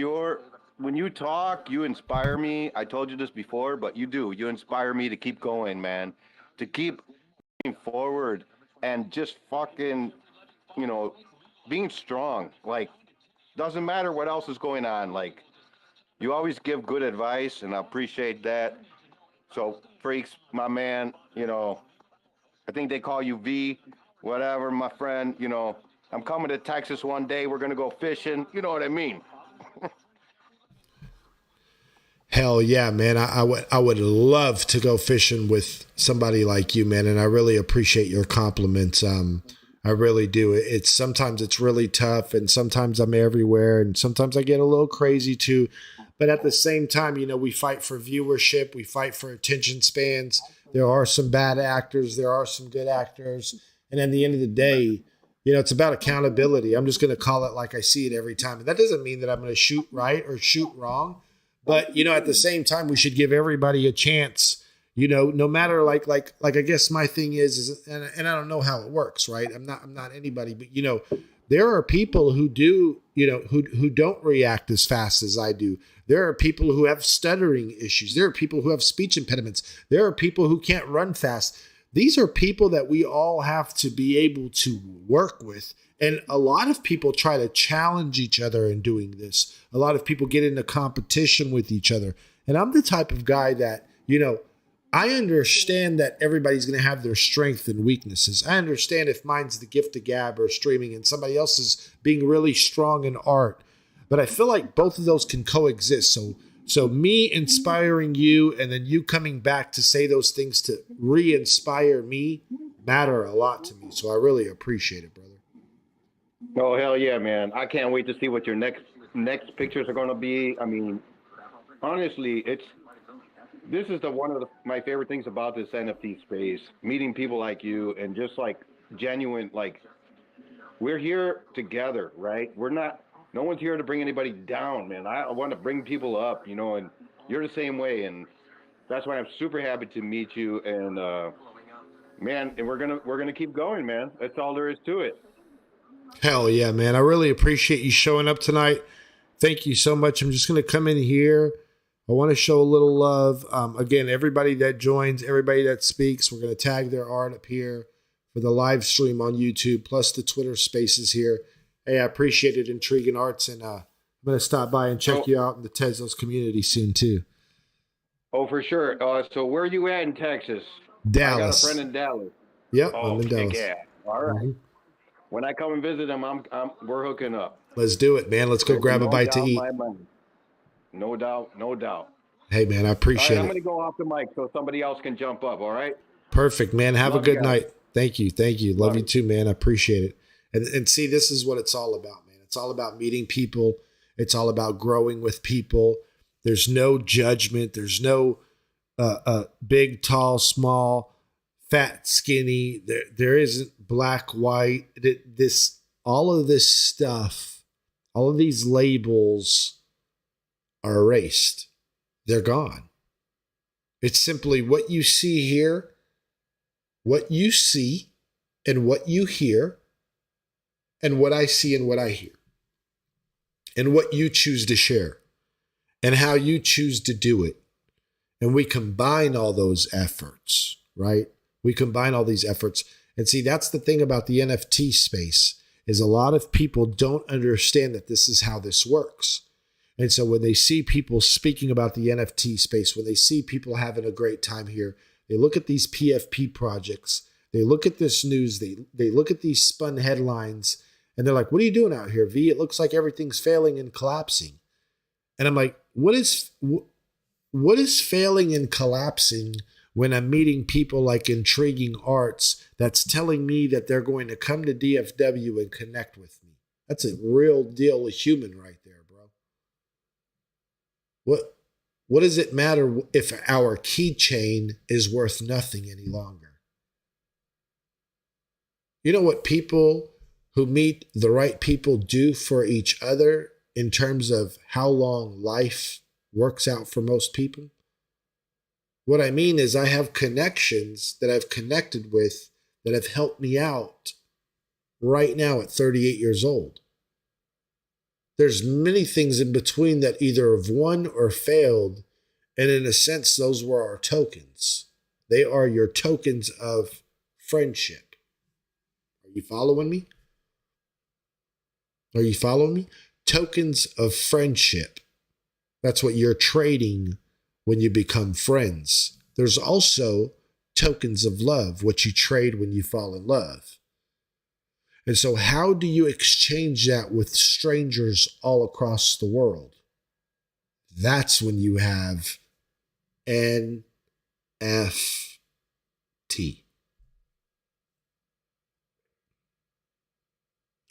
[SPEAKER 4] when you talk, you inspire me. I told you this before, but you do. You inspire me to keep going, man. To keep moving forward and just fucking, you know, being strong. Like, doesn't matter what else is going on. Like, you always give good advice, and I appreciate that. So, freaks, my man, you know, I think they call you V, whatever, my friend. You know, I'm coming to Texas one day. We're gonna go fishing. You know what I mean?
[SPEAKER 1] Hell yeah, man. I would love to go fishing with somebody like you, man. And I really appreciate your compliments. I really do. It's sometimes it's really tough and sometimes I'm everywhere and sometimes I get a little crazy too. But at the same time, you know, we fight for viewership, we fight for attention spans. There are some bad actors, there are some good actors. And at the end of the day, you know, it's about accountability. I'm just going to call it like I see it every time. And that doesn't mean that I'm going to shoot right or shoot wrong. But, you know, at the same time, we should give everybody a chance, you know, no matter like I guess my thing is and I don't know how it works, right? I'm not anybody, but, you know, there are people who do, you know, who don't react as fast as I do. There are people who have stuttering issues. There are people who have speech impediments. There are people who can't run fast. These are people that we all have to be able to work with. And a lot of people try to challenge each other in doing this. A lot of people get into competition with each other. And I'm the type of guy that, you know, I understand that everybody's going to have their strengths and weaknesses. I understand if mine's the gift of gab or streaming and somebody else is being really strong in art. But I feel like both of those can coexist. So me inspiring you and then you coming back to say those things to re-inspire me matter a lot to me. So I really appreciate it, brother.
[SPEAKER 4] Oh hell yeah, man! I can't wait to see what your next pictures are gonna be. I mean, honestly, this is my favorite things about this NFT space. Meeting people like you and just like genuine, like we're here together, right? We're not. No one's here to bring anybody down, man. I want to bring people up, you know, and you're the same way, and that's why I'm super happy to meet you. And man, and we're gonna keep going, man. That's all there is to it.
[SPEAKER 1] Hell yeah, man. I really appreciate you showing up tonight. Thank you so much. I'm just going to come in here. I want to show a little love. Again, everybody that joins, everybody that speaks, we're going to tag their art up here for the live stream on YouTube, plus the Twitter spaces here. Hey, I appreciate it, Intriguing Arts, and I'm going to stop by and check you out in the Tezos community soon, too.
[SPEAKER 4] Oh, for sure. So where are you at in Texas?
[SPEAKER 1] Dallas.
[SPEAKER 4] I got a friend in Dallas.
[SPEAKER 1] Yep,
[SPEAKER 4] Oh,
[SPEAKER 1] I'm in Dallas.
[SPEAKER 4] yeah. All right. When I come and visit him, we're hooking up.
[SPEAKER 1] Let's do it, man. Let's go grab a bite to eat.
[SPEAKER 4] No doubt, no doubt.
[SPEAKER 1] Hey, man, I appreciate it.
[SPEAKER 4] I'm going to go off the mic so somebody else can jump up, all right?
[SPEAKER 1] Perfect, man. Have a good night. Thank you. Love
[SPEAKER 4] Bye.
[SPEAKER 1] you too, man. I appreciate it. And see, this is what it's all about, man. It's all about meeting people. It's all about growing with people. There's no judgment. There's no big, tall, small, fat, skinny. There isn't black, white. All of this stuff, all of these labels are erased. They're gone. It's simply what you see here, what you see, and what you hear, and what I see and what I hear, and what you choose to share, and how you choose to do it. And we combine all those efforts, right? We combine all these efforts. And see, that's the thing about the NFT space, is a lot of people don't understand that this is how this works. And so when they see people speaking about the NFT space, when they see people having a great time here, they look at these PFP projects, they look at this news, they look at these spun headlines, and they're like, what are you doing out here, V? It looks like everything's failing and collapsing. And I'm like, what is failing and collapsing when I'm meeting people like Intriguing Arts that's telling me that they're going to come to DFW and connect with me? That's a real deal human right there, bro. What does it matter if our keychain is worth nothing any longer? You know what people who meet the right people do for each other in terms of how long life works out for most people? What I mean is I have connections that I've connected with that have helped me out right now at 38 years old. There's many things in between that either have won or failed. And in a sense, those were our tokens. They are your tokens of friendship. Are you following me? Are you following me? Tokens of friendship. That's what you're trading when you become friends. There's also tokens of love, what you trade when you fall in love. And so how do you exchange that with strangers all across the world? That's when you have NFT.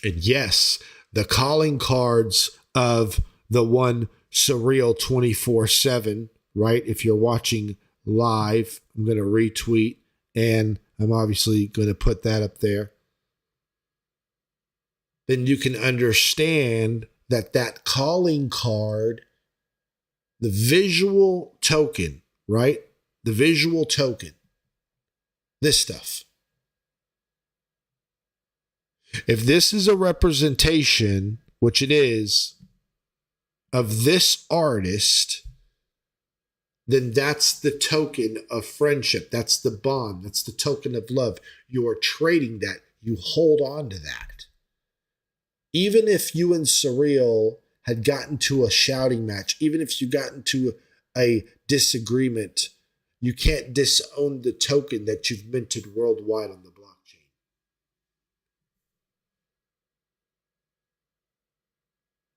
[SPEAKER 1] And yes, the calling cards of the one Surreal 24/7, right? If you're watching live, I'm going to retweet, and I'm obviously going to put that up there. Then you can understand that calling card, the visual token, right? The visual token, this stuff. If this is a representation, which it is, of this artist, then that's the token of friendship. That's the bond. That's the token of love. You are trading that. You hold on to that. Even if you and Surreal had gotten to a shouting match, even if you got into a disagreement, you can't disown the token that you've minted worldwide on the blockchain.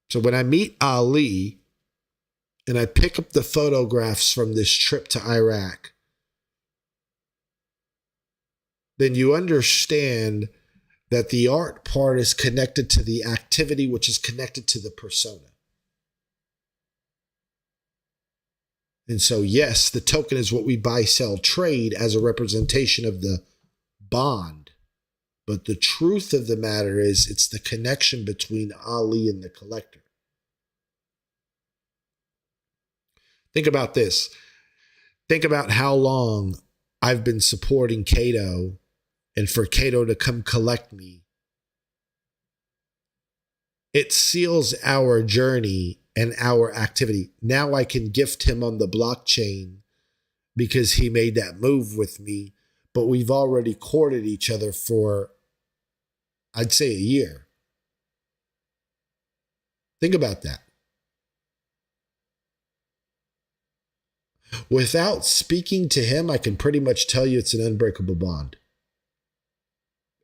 [SPEAKER 1] So when I meet Ali and I pick up the photographs from this trip to Iraq, then you understand that the art part is connected to the activity, which is connected to the persona. And so, yes, the token is what we buy, sell, trade as a representation of the bond. But the truth of the matter is it's the connection between Ali and the collector. Think about this. Think about how long I've been supporting Kato, and for Kato to come collect me it seals our journey and our activity. Now I can gift him on the blockchain because he made that move with me, but we've already courted each other for, I'd say, a year. Think about that. Without speaking to him, I can pretty much tell you it's an unbreakable bond.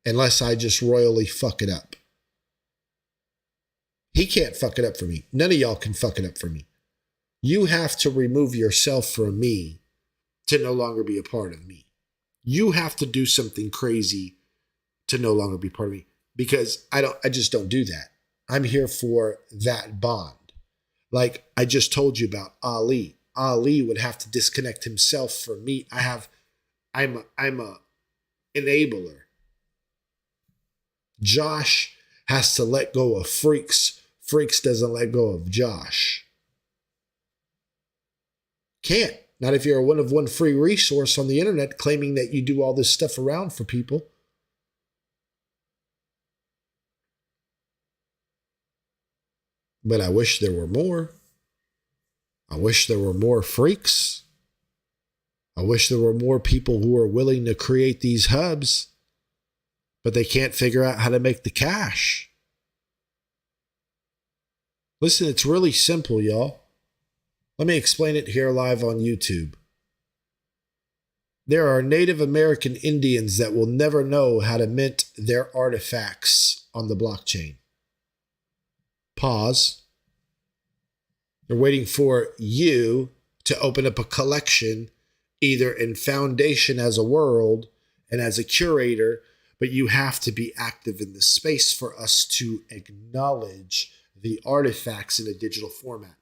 [SPEAKER 1] Unless I just royally fuck it up. He can't fuck it up for me. None of y'all can fuck it up for me. You have to remove yourself from me to no longer be a part of me. You have to do something crazy to no longer be part of me, because I just don't do that. I'm here for that bond. Like I just told you about Ali. Ali would have to disconnect himself from me. I'm a enabler. Josh has to let go of Freaks. Freaks doesn't let go of Josh. Can't. Not if you're a one of one free resource on the internet claiming that you do all this stuff around for people. But I wish there were more. I wish there were more freaks. I wish there were more people who are willing to create these hubs, but they can't figure out how to make the cash. Listen, it's really simple, y'all. Let me explain it here live on YouTube. There are Native American Indians that will never know how to mint their artifacts on the blockchain. Pause. They're waiting for you to open up a collection, either in Foundation as a world and as a curator, but you have to be active in the space for us to acknowledge the artifacts in a digital format.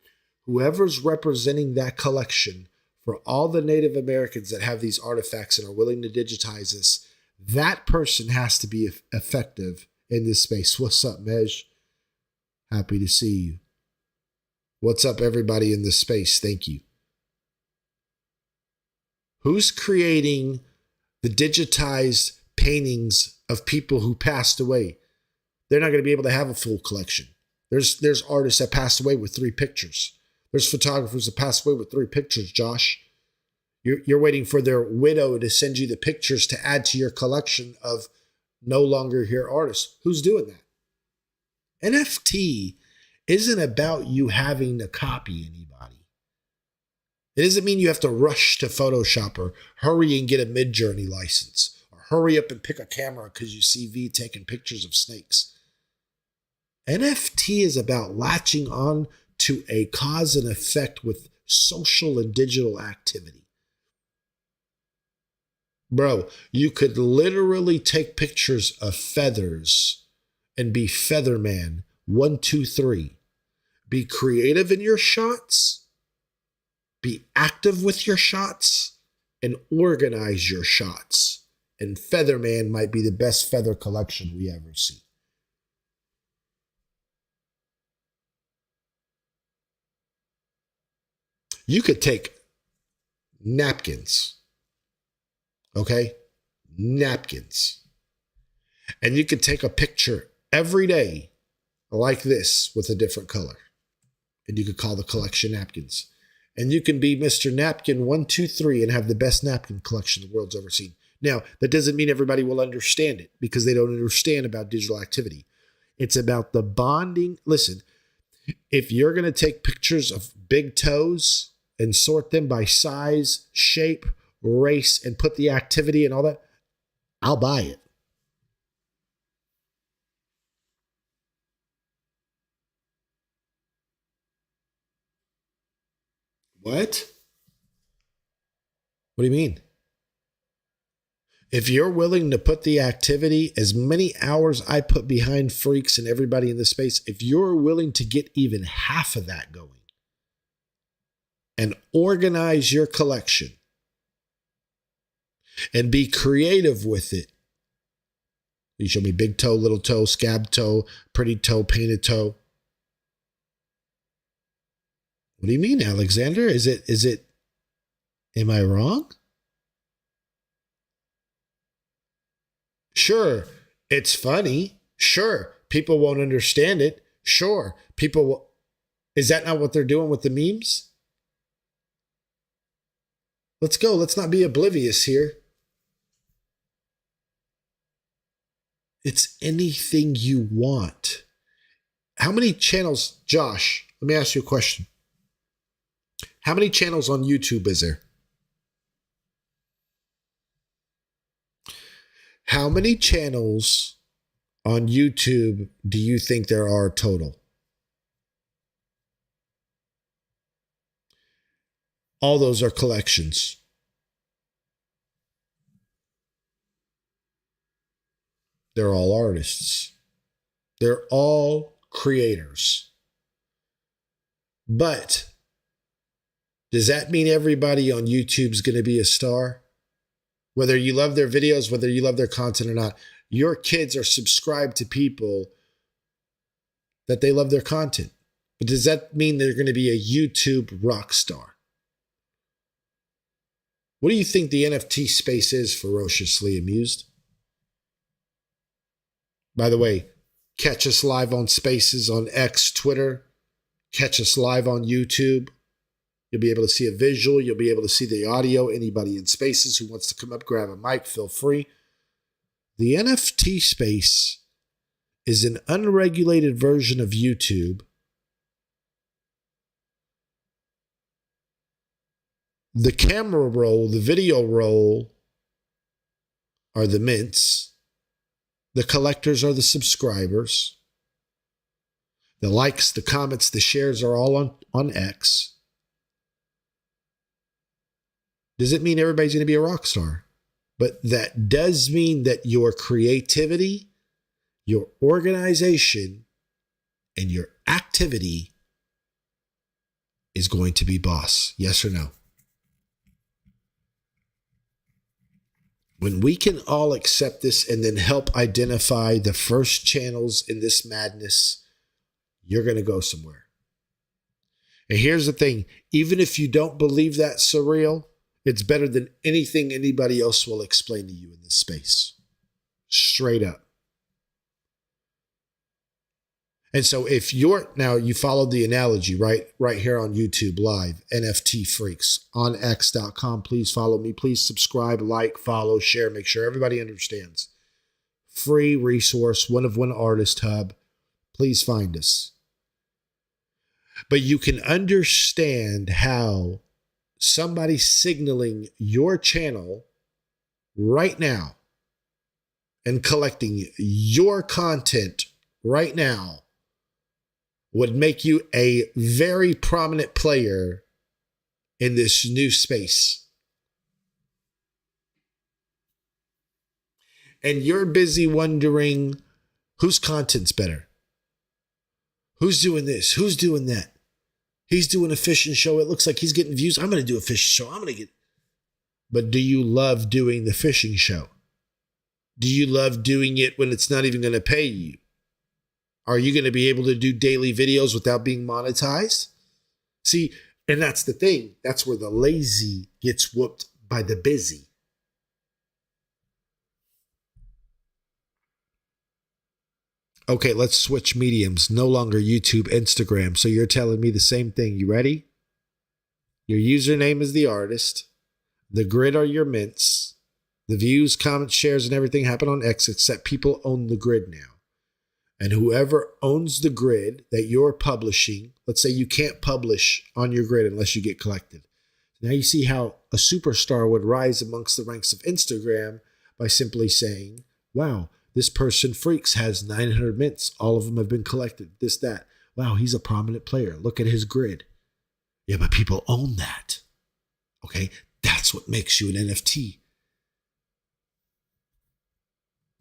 [SPEAKER 1] Whoever's representing that collection for all the Native Americans that have these artifacts and are willing to digitize this, that person has to be effective in this space. What's up, Mej? Happy to see you. What's up, everybody in this space? Thank you. Who's creating the digitized paintings of people who passed away? They're not going to be able to have a full collection. There's artists that passed away with 3 pictures. There's photographers that passed away with 3 pictures, Josh. You're waiting for their widow to send you the pictures to add to your collection of no longer here artists. Who's doing that? NFT isn't about you having to copy anybody. It doesn't mean you have to rush to Photoshop or hurry and get a Midjourney license or hurry up and pick a camera because you see V taking pictures of snakes. NFT is about latching on to a cause and effect with social and digital activity. Bro, you could literally take pictures of feathers and be Featherman 1, 2, 3. Be creative in your shots, be active with your shots, and organize your shots. And Featherman might be the best feather collection we ever see. You could take napkins, okay? Napkins. And you could take a picture every day like this with a different color. And you could call the collection napkins. And you can be Mr. Napkin 1, 2, 3 and have the best napkin collection the world's ever seen. Now, that doesn't mean everybody will understand it because they don't understand about digital activity. It's about the bonding. Listen, if you're going to take pictures of big toes and sort them by size, shape, race, and put the activity and all that, I'll buy it. What? What do you mean? If you're willing to put the activity, as many hours I put behind Freaks and everybody in the space, if you're willing to get even half of that going and organize your collection and be creative with it. You show me big toe, little toe, scab toe, pretty toe, painted toe. What do you mean, Alexander? Is it, am I wrong? Sure, it's funny. Sure, people won't understand it. Sure, people, is that not what they're doing with the memes? Let's go. Let's not be oblivious here. It's anything you want. How many channels, Josh, let me ask you a question. How many channels on YouTube is there? How many channels on YouTube do you think there are total? All those are collections. They're all artists. They're all creators. But does that mean everybody on YouTube is going to be a star? Whether you love their videos, whether you love their content or not, your kids are subscribed to people that they love their content. But does that mean they're going to be a YouTube rock star? What do you think the NFT space is, Ferociously Amused? By the way, catch us live on Spaces on X, Twitter. Catch us live on YouTube. You'll be able to see a visual. You'll be able to see the audio. Anybody in Spaces who wants to come up, grab a mic, feel free. The NFT space is an unregulated version of YouTube. The camera roll, the video roll are the mints. The collectors are the subscribers. The likes, the comments, the shares are all on X. Does it mean everybody's going to be a rock star? But that does mean that your creativity, your organization, and your activity is going to be boss. Yes or no? When we can all accept this and then help identify the first channels in this madness, you're going to go somewhere. And here's the thing. Even if you don't believe that surreal, it's better than anything anybody else will explain to you in this space. Straight up. And so if you're, now you followed the analogy, right here on YouTube Live, NFT Freaks on X.com. Please follow me. Please subscribe, like, follow, share, make sure everybody understands. Free resource, one of one artist hub. Please find us. But you can understand how somebody signaling your channel right now and collecting your content right now would make you a very prominent player in this new space. And you're busy wondering whose content's better. Who's doing this? Who's doing that? He's doing a fishing show. It looks like he's getting views. I'm going to do a fishing show. I'm going to get. But do you love doing the fishing show? Do you love doing it when it's not even going to pay you? Are you going to be able to do daily videos without being monetized? See, and that's the thing. That's where the lazy gets whooped by the busy. Okay, let's switch mediums. No longer YouTube, Instagram. So you're telling me the same thing. You ready? Your username is the artist. The grid are your mints. The views, comments, shares, and everything happen on X, except people own the grid now. And whoever owns the grid that you're publishing, let's say you can't publish on your grid unless you get collected. Now you see how a superstar would rise amongst the ranks of Instagram by simply saying, wow, this person Freaks has 900 mints. All of them have been collected. This, that. Wow, he's a prominent player. Look at his grid. Yeah, but people own that. Okay, that's what makes you an NFT.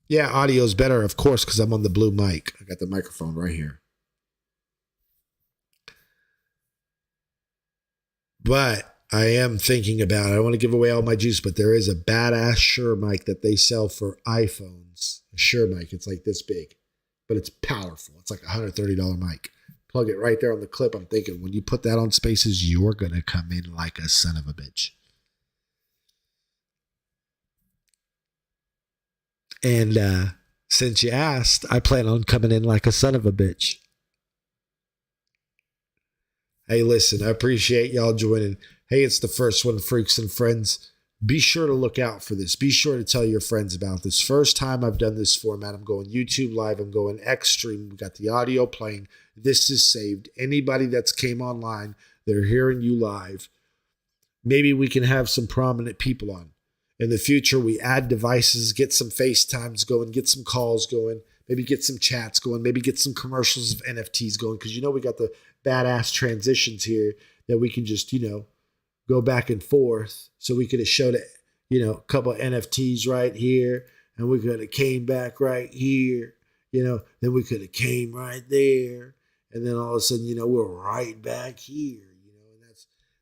[SPEAKER 1] Yeah, audio's better, of course, because I'm on the blue mic. I got the microphone right here. But I am thinking about it. I don't want to give away all my juice, but there is a badass Shure mic that they sell for iPhones. A Shure mic. It's like this big, but it's powerful. It's like a $130 mic. Plug it right there on the clip. I'm thinking when you put that on Spaces, you're going to come in like a son of a bitch. And since you asked, I plan on coming in like a son of a bitch. Hey, listen, I appreciate y'all joining. Hey, it's the first one, Freaks and Friends. Be sure to look out for this. Be sure to tell your friends about this. First time I've done this format. I'm going YouTube Live. I'm going X Stream. We got the audio playing. This is saved. Anybody that's came online, they're hearing you live. Maybe we can have some prominent people on. In the future, we add devices, get some FaceTimes going, get some calls going, maybe get some chats going, maybe get some commercials of NFTs going. Because we got the badass transitions here that we can just, go back and forth. So we could have showed it, a couple of NFTs right here, and we could have came back right here, then we could have came right there. And then all of a sudden, we're right back here, and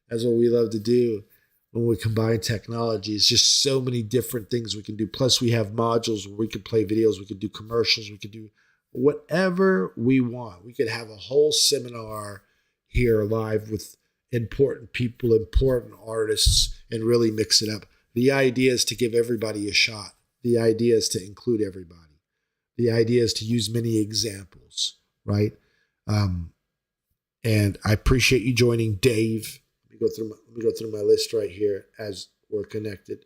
[SPEAKER 1] that's what we love to do when we combine technology. It's just so many different things we can do. Plus we have modules where we can play videos, we can do commercials, we can do whatever we want. We could have a whole seminar here live with important people, important artists, and really mix it up. The idea is to give everybody a shot. The idea is to include everybody. The idea is to use many examples, right? And I appreciate you joining, Dave. Let me go through my list right here as we're connected.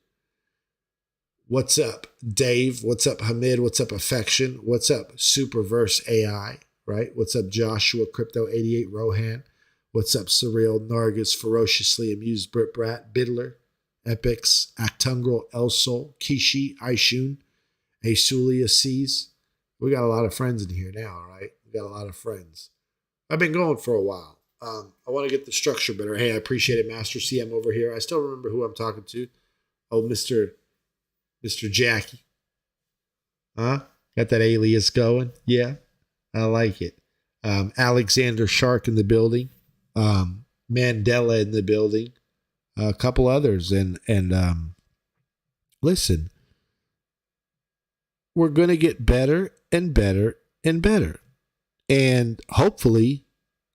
[SPEAKER 1] What's up, Dave? What's up, Hamid? What's up, Affection? What's up, Superverse AI? Right? What's up, Joshua, Crypto 88, Rohan? What's up, Surreal, Nargis, Ferociously Amused, Brit Brat, Biddler, Epics, Actungrel, El Sol, Kishi, Aishun, Asulia Seas. We got a lot of friends in here now, right? We got a lot of friends. I've been going for a while. I want to get the structure better. Hey, I appreciate it, Master CM over here. I still remember who I'm talking to. Oh, Mr. Jackie. Huh? Got that alias going? Yeah, I like it. Alexander Shark in the building. Mandela in the building. A couple others. And listen, we're going to get better and better and better. And hopefully,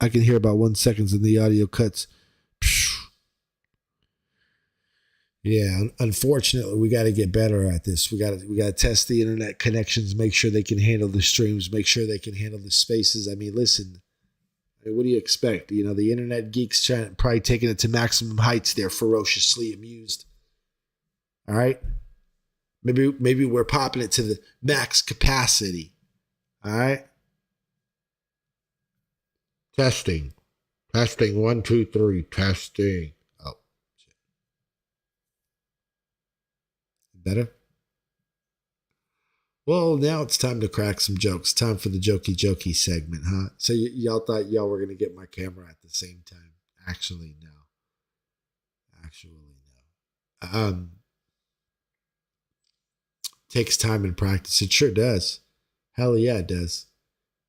[SPEAKER 1] I can hear about 1 second in the audio cuts. Yeah, unfortunately, we got to get better at this. We got to test the internet connections, make sure they can handle the streams, make sure they can handle the spaces. I mean, listen, what do you expect? The internet geeks probably taking it to maximum heights. They're ferociously amused. All right, maybe we're popping it to the max capacity. All right. Testing. 1, 2, 3. Testing. Oh, shit. Better? Well, now it's time to crack some jokes. Time for the jokey segment, huh? So y'all thought y'all were going to get my camera at the same time. Actually, no. Takes time and practice. It sure does. Hell yeah, it does.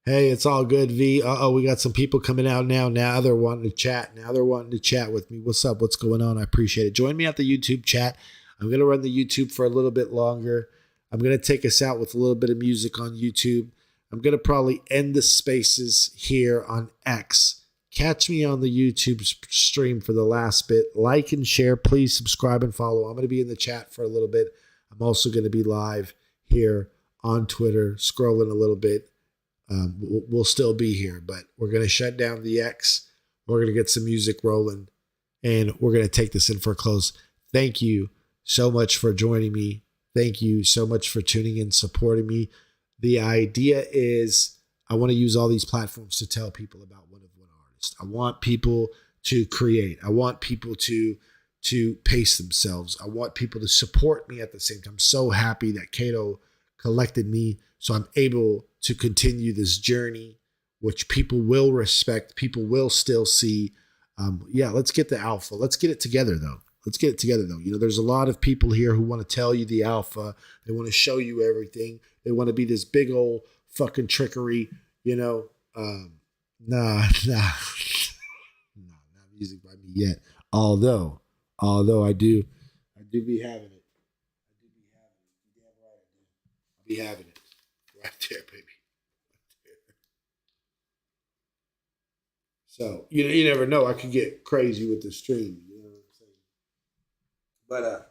[SPEAKER 1] Hey, it's all good, V. We got some people coming out now. Now they're wanting to chat. With me. What's up? What's going on? I appreciate it. Join me at the YouTube chat. I'm going to run the YouTube for a little bit longer. I'm going to take us out with a little bit of music on YouTube. I'm going to probably end the spaces here on X. Catch me on the YouTube stream for the last bit. Like and share. Please subscribe and follow. I'm going to be in the chat for a little bit. I'm also going to be live here on Twitter, scrolling a little bit. We'll still be here, but we're going to shut down the X. We're going to get some music rolling, and we're going to take this in for a close. Thank you so much for joining me. Thank you so much for tuning in, supporting me. The idea is I want to use all these platforms to tell people about one artist. I want people to create. I want people to pace themselves. I want people to support me at the same time. I'm so happy that Cato collected me so I'm able to continue this journey, which people will respect. People will still see. Let's get the alpha. Let's get it together, though. There's a lot of people here who want to tell you the alpha. They want to show you everything. They want to be this big old fucking trickery, Nah, not music by me yet. Although I do be having it. I'll be having it. Right there, baby. Right there. So, you never know. I could get crazy with the stream. You know what I'm saying? But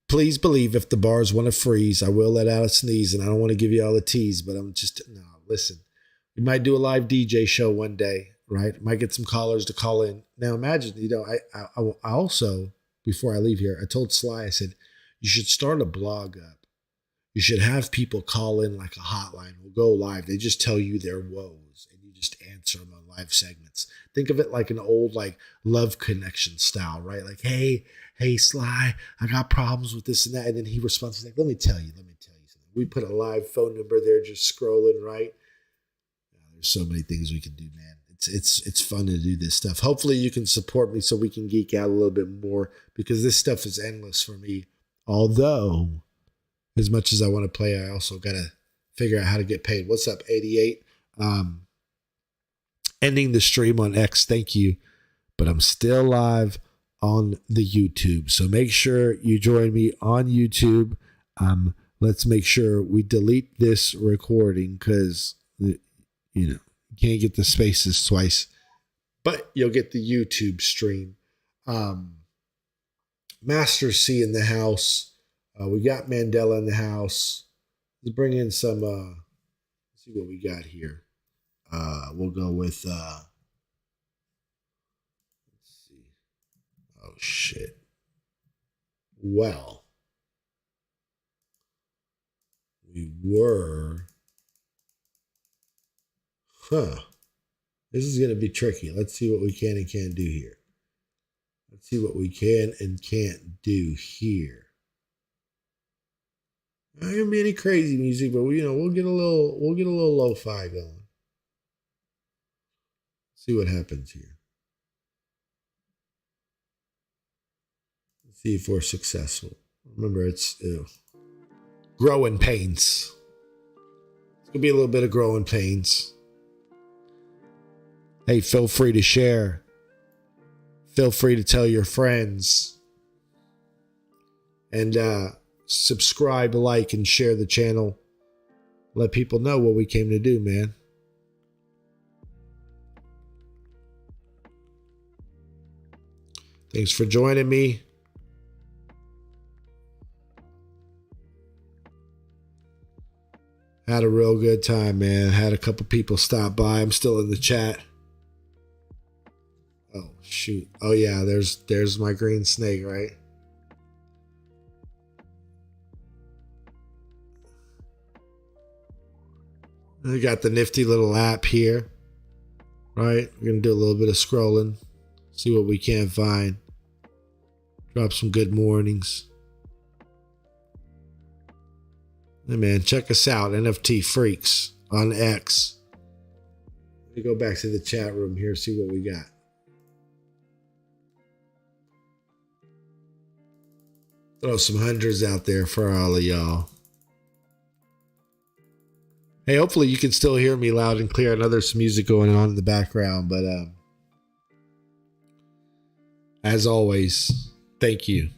[SPEAKER 1] please believe if the bars want to freeze, I will let out a sneeze, and I don't want to give you all the tease, but listen. We might do a live DJ show one day, right? Might get some callers to call in. Now imagine, I also, before I leave here, I told Sly, I said, you should start a blog up. You should have people call in like a hotline. We'll go live. They just tell you their woes and you just answer them on live segments. Think of it like an old like Love Connection style, right? Like, hey, Sly, I got problems with this and that. And then he responds, he's like, let me tell you something. We put a live phone number there, just scrolling, right? There's so many things we can do, man. It's fun to do this stuff. Hopefully you can support me so we can geek out a little bit more because this stuff is endless for me. Although, as much as I want to play, I also got to figure out how to get paid. What's up, 88? Ending the stream on X. Thank you. But I'm still live on the YouTube. So make sure you join me on YouTube. Let's make sure we delete this recording because, you can't get the spaces twice. But you'll get the YouTube stream. Master C in the house. We got Mandela in the house. Let's bring in some, let's see what we got here. We'll go with, let's see. Oh, shit. Well, we were, this is going to be tricky. Let's see what we can and can't do here. Let's see what we can and can't do here. Not gonna be any crazy music, but we'll get a little lo-fi going. See what happens here. Let's see if we're successful. Remember, it's growing pains. It's gonna be a little bit of growing pains. Hey, feel free to share. Feel free to tell your friends. And subscribe, like, and share the channel. Let people know what we came to do, man. Thanks for joining me. Had a real good time, man. Had a couple people stop by. I'm still in the chat. Oh, shoot. Oh, yeah, there's my green snake, right? We got the nifty little app here, right? We're going to do a little bit of scrolling, see what we can find. Drop some good mornings. Hey, man, check us out, NFT Freaks on X. Let me go back to the chat room here, see what we got. Throw some hundreds out there for all of y'all. Hey, hopefully you can still hear me loud and clear. I know there's some music going on in the background, but as always, thank you.